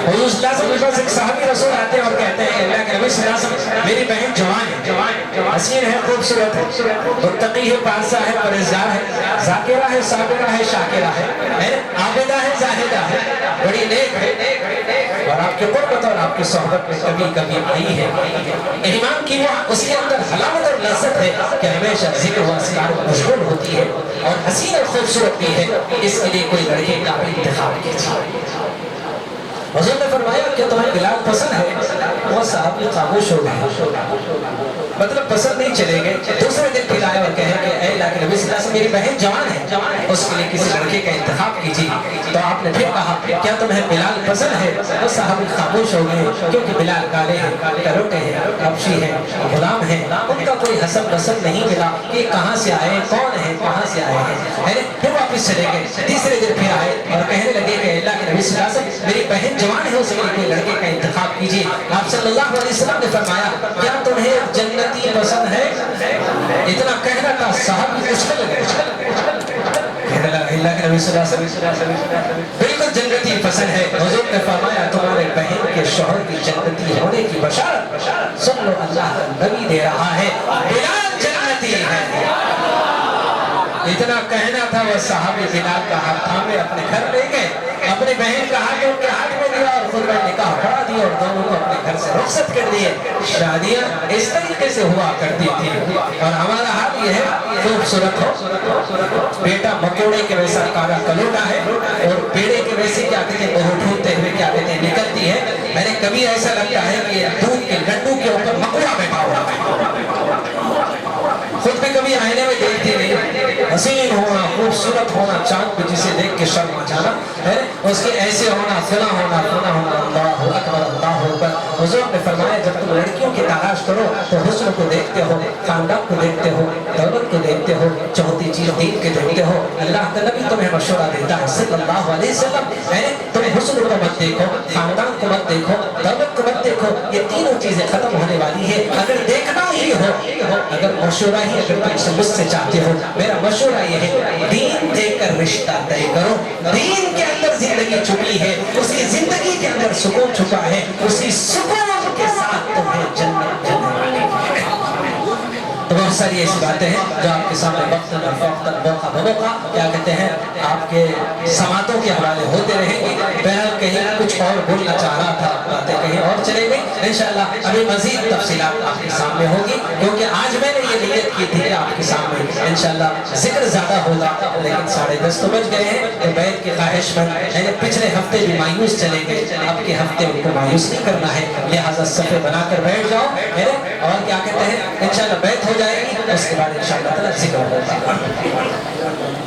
حضور صلی اللہ علیہ وسلم ایک صحابی رسول آتے ہیں اور کہتے ہیں اللہ کے نبی صلی اللہ علیہ وسلم میری بہن جوان ہے، حسین ہے، خوبصورت ہے، متقی ہے، پارسا ہے، پرہیزگار ہے، ذاکرہ ہے، صابرہ ہے، شاکرہ ہے، عابدہ ہے، زاہدہ ہے، بڑی نیک ہے، اور آپ کے قربت اور آپ کی صحبت میں کبھی کبھی آئی ہے۔ ایمان کی وہ اس کے اندر حلاوت اور لذت ہے کہ ہمیشہ ذکر و اذکار میں مشغول ہوتی ہے اور حسین اور خوبصورت بھی ہے، اس کے لیے کوئی لڑکے کا بھی انتخاب کیجیے۔ حضور نے فرمایا کہ تمہیں بلال پسند ہے؟ وہ صحابی خاموش ہو گئے، مطلب پسند نہیں چلے گئے۔ دوسرے دن پھر آئے اور کہے کہ اے اللہ کے نبی صلی اللہ علیہ وسلم میری بہن جوان ہے، اس کے لیے کسی لڑکے کا انتخاب کیجیے۔ تو آپ نے پھر کہا کیا تمہیں بلال پسند ہے؟ وہ صحابی خاموش ہو گئے، کیونکہ بلال کالے ہیں، کروٹے ہیں، حبشی ہیں، غلام ہیں، ان کا کوئی حسب نسب نہیں ملا کہ کہاں سے آئے، کون ہے، کہاں سے آئے ہیں۔ پھر واپس چلے گئے، تیسرے دن پھر آئے اور کہنے لگے کہ اللہ کے نبی صلی اللہ علیہ وسلم میری بہن جوان ہے، اس کے لیے کوئی لڑکے کا انتخاب کیجیے۔ آپ صلی اللہ علیہ وسلم نے فرمایا کیا تمہیں جنتی پسند ہے؟ اتنا کہنا تھا صحابی مشکل گئے، اللہ کے نبی صلی اللہ علیہ وسلم بالکل جنتی پسند ہے۔ حضور نے فرمایا تمہارے بہن کے شوہر کی جنتی ہونے کی بشارت سن لو، اللہ کا نبی دے رہا ہے، بلال جنتی ہے۔ اتنا کہنا تھا، وہ صحابی بلال کا ہاتھ تھامے اپنے گھر لے گئے، اپنی بہن کا ہاتھ ان کے ہاتھ میں دیا اور خود میں نکاح پڑھا دیا اور دونوں کو اپنے گھر سے رخصت کر دیے۔ شادیاں اس طریقے سے ہوا کرتی تھی اور ہمارا حال یہ ہے خوبصورت ہو، بیٹا مکوڑے کے ویسا کالا کلوٹا ہے اور پیڑے کے ویسے کیا کہتے ہیں بہو ٹھوٹتے ہوئے کیا کہتے ہیں نکلتی ہے۔ میں نے کبھی ایسا لگتا ہے کہ دودھ کے لڈو کے اوپر مکوڑا بیٹھا ہوا ہے، خود بھی کبھی آئینے میں دیکھتی نہیں، حسین ہونا، خوبصورت ہونا، چاند پہ جسے دیکھ کے شرم آ جانا ہے، اس کے ایسے ہونا، فلاں ہونا، فلاں ہونا، اللہ اکبر، اللہ حضور نے فرمایا جب تم لڑکیوں کی تلاش کرو تو حسن کو دیکھتے ہو، خاندان کو دیکھتے ہو، دولت کو دیکھتے ہو، چوتھی چیز دین کے دیکھتے ہو۔ اللہ کا نبی تمہیں مشورہ دیتا ہے صلی اللہ علیہ وسلم، تم حسن کو مت دیکھو، خاندان کو مت دیکھو، دولت کو مت دیکھو، یہ تینوں چیزیں ختم ہونے والی ہے۔ اگر دیکھنا ہی ہو، اگر مشورہ ہی اگر تم مجھ سے چاہتے ہو، میرا مشورہ یہ ہے دین دے کر رشتہ طے کرو۔ دین کے اندر زندگی چھپی ہے، اسی زندگی کے اندر سکون چھپا ہے، اسی سکون کے ساتھ تمہیں جنت جانے والی ہے۔ تو بہت ساری ایسی باتیں ہیں جو آپ کے سامنے وقت موقع بموقع کیا کہتے ہیں آپ کے سماعتوں کے حوالے ہوتے رہیں گے۔ بہرحال کہیں کچھ اور بولنا چاہ رہا تھا، باتیں کہیں اور چلے گئی، انشاءاللہ ابھی مزید تفصیلات آپ کے سامنے ہوگی، کیونکہ آج میں نے یہ نیت کی تھی کہ آپ کے سامنے انشاءاللہ ذکر زیادہ ہوگا، لیکن 10:30 تو بج گئے ہیں۔ تو بیت کی خواہش میں پچھلے ہفتے بھی مایوس چلے گئے، اب کے ہفتے ان کو مایوس نہیں کرنا ہے، لہٰذا صفحے بنا کر بیٹھ جاؤ اور کیا کہتے ہیں انشاءاللہ بیت ہو جائے گی، اس کے بعد انشاءاللہ تعالیٰ ذکر ہوگا۔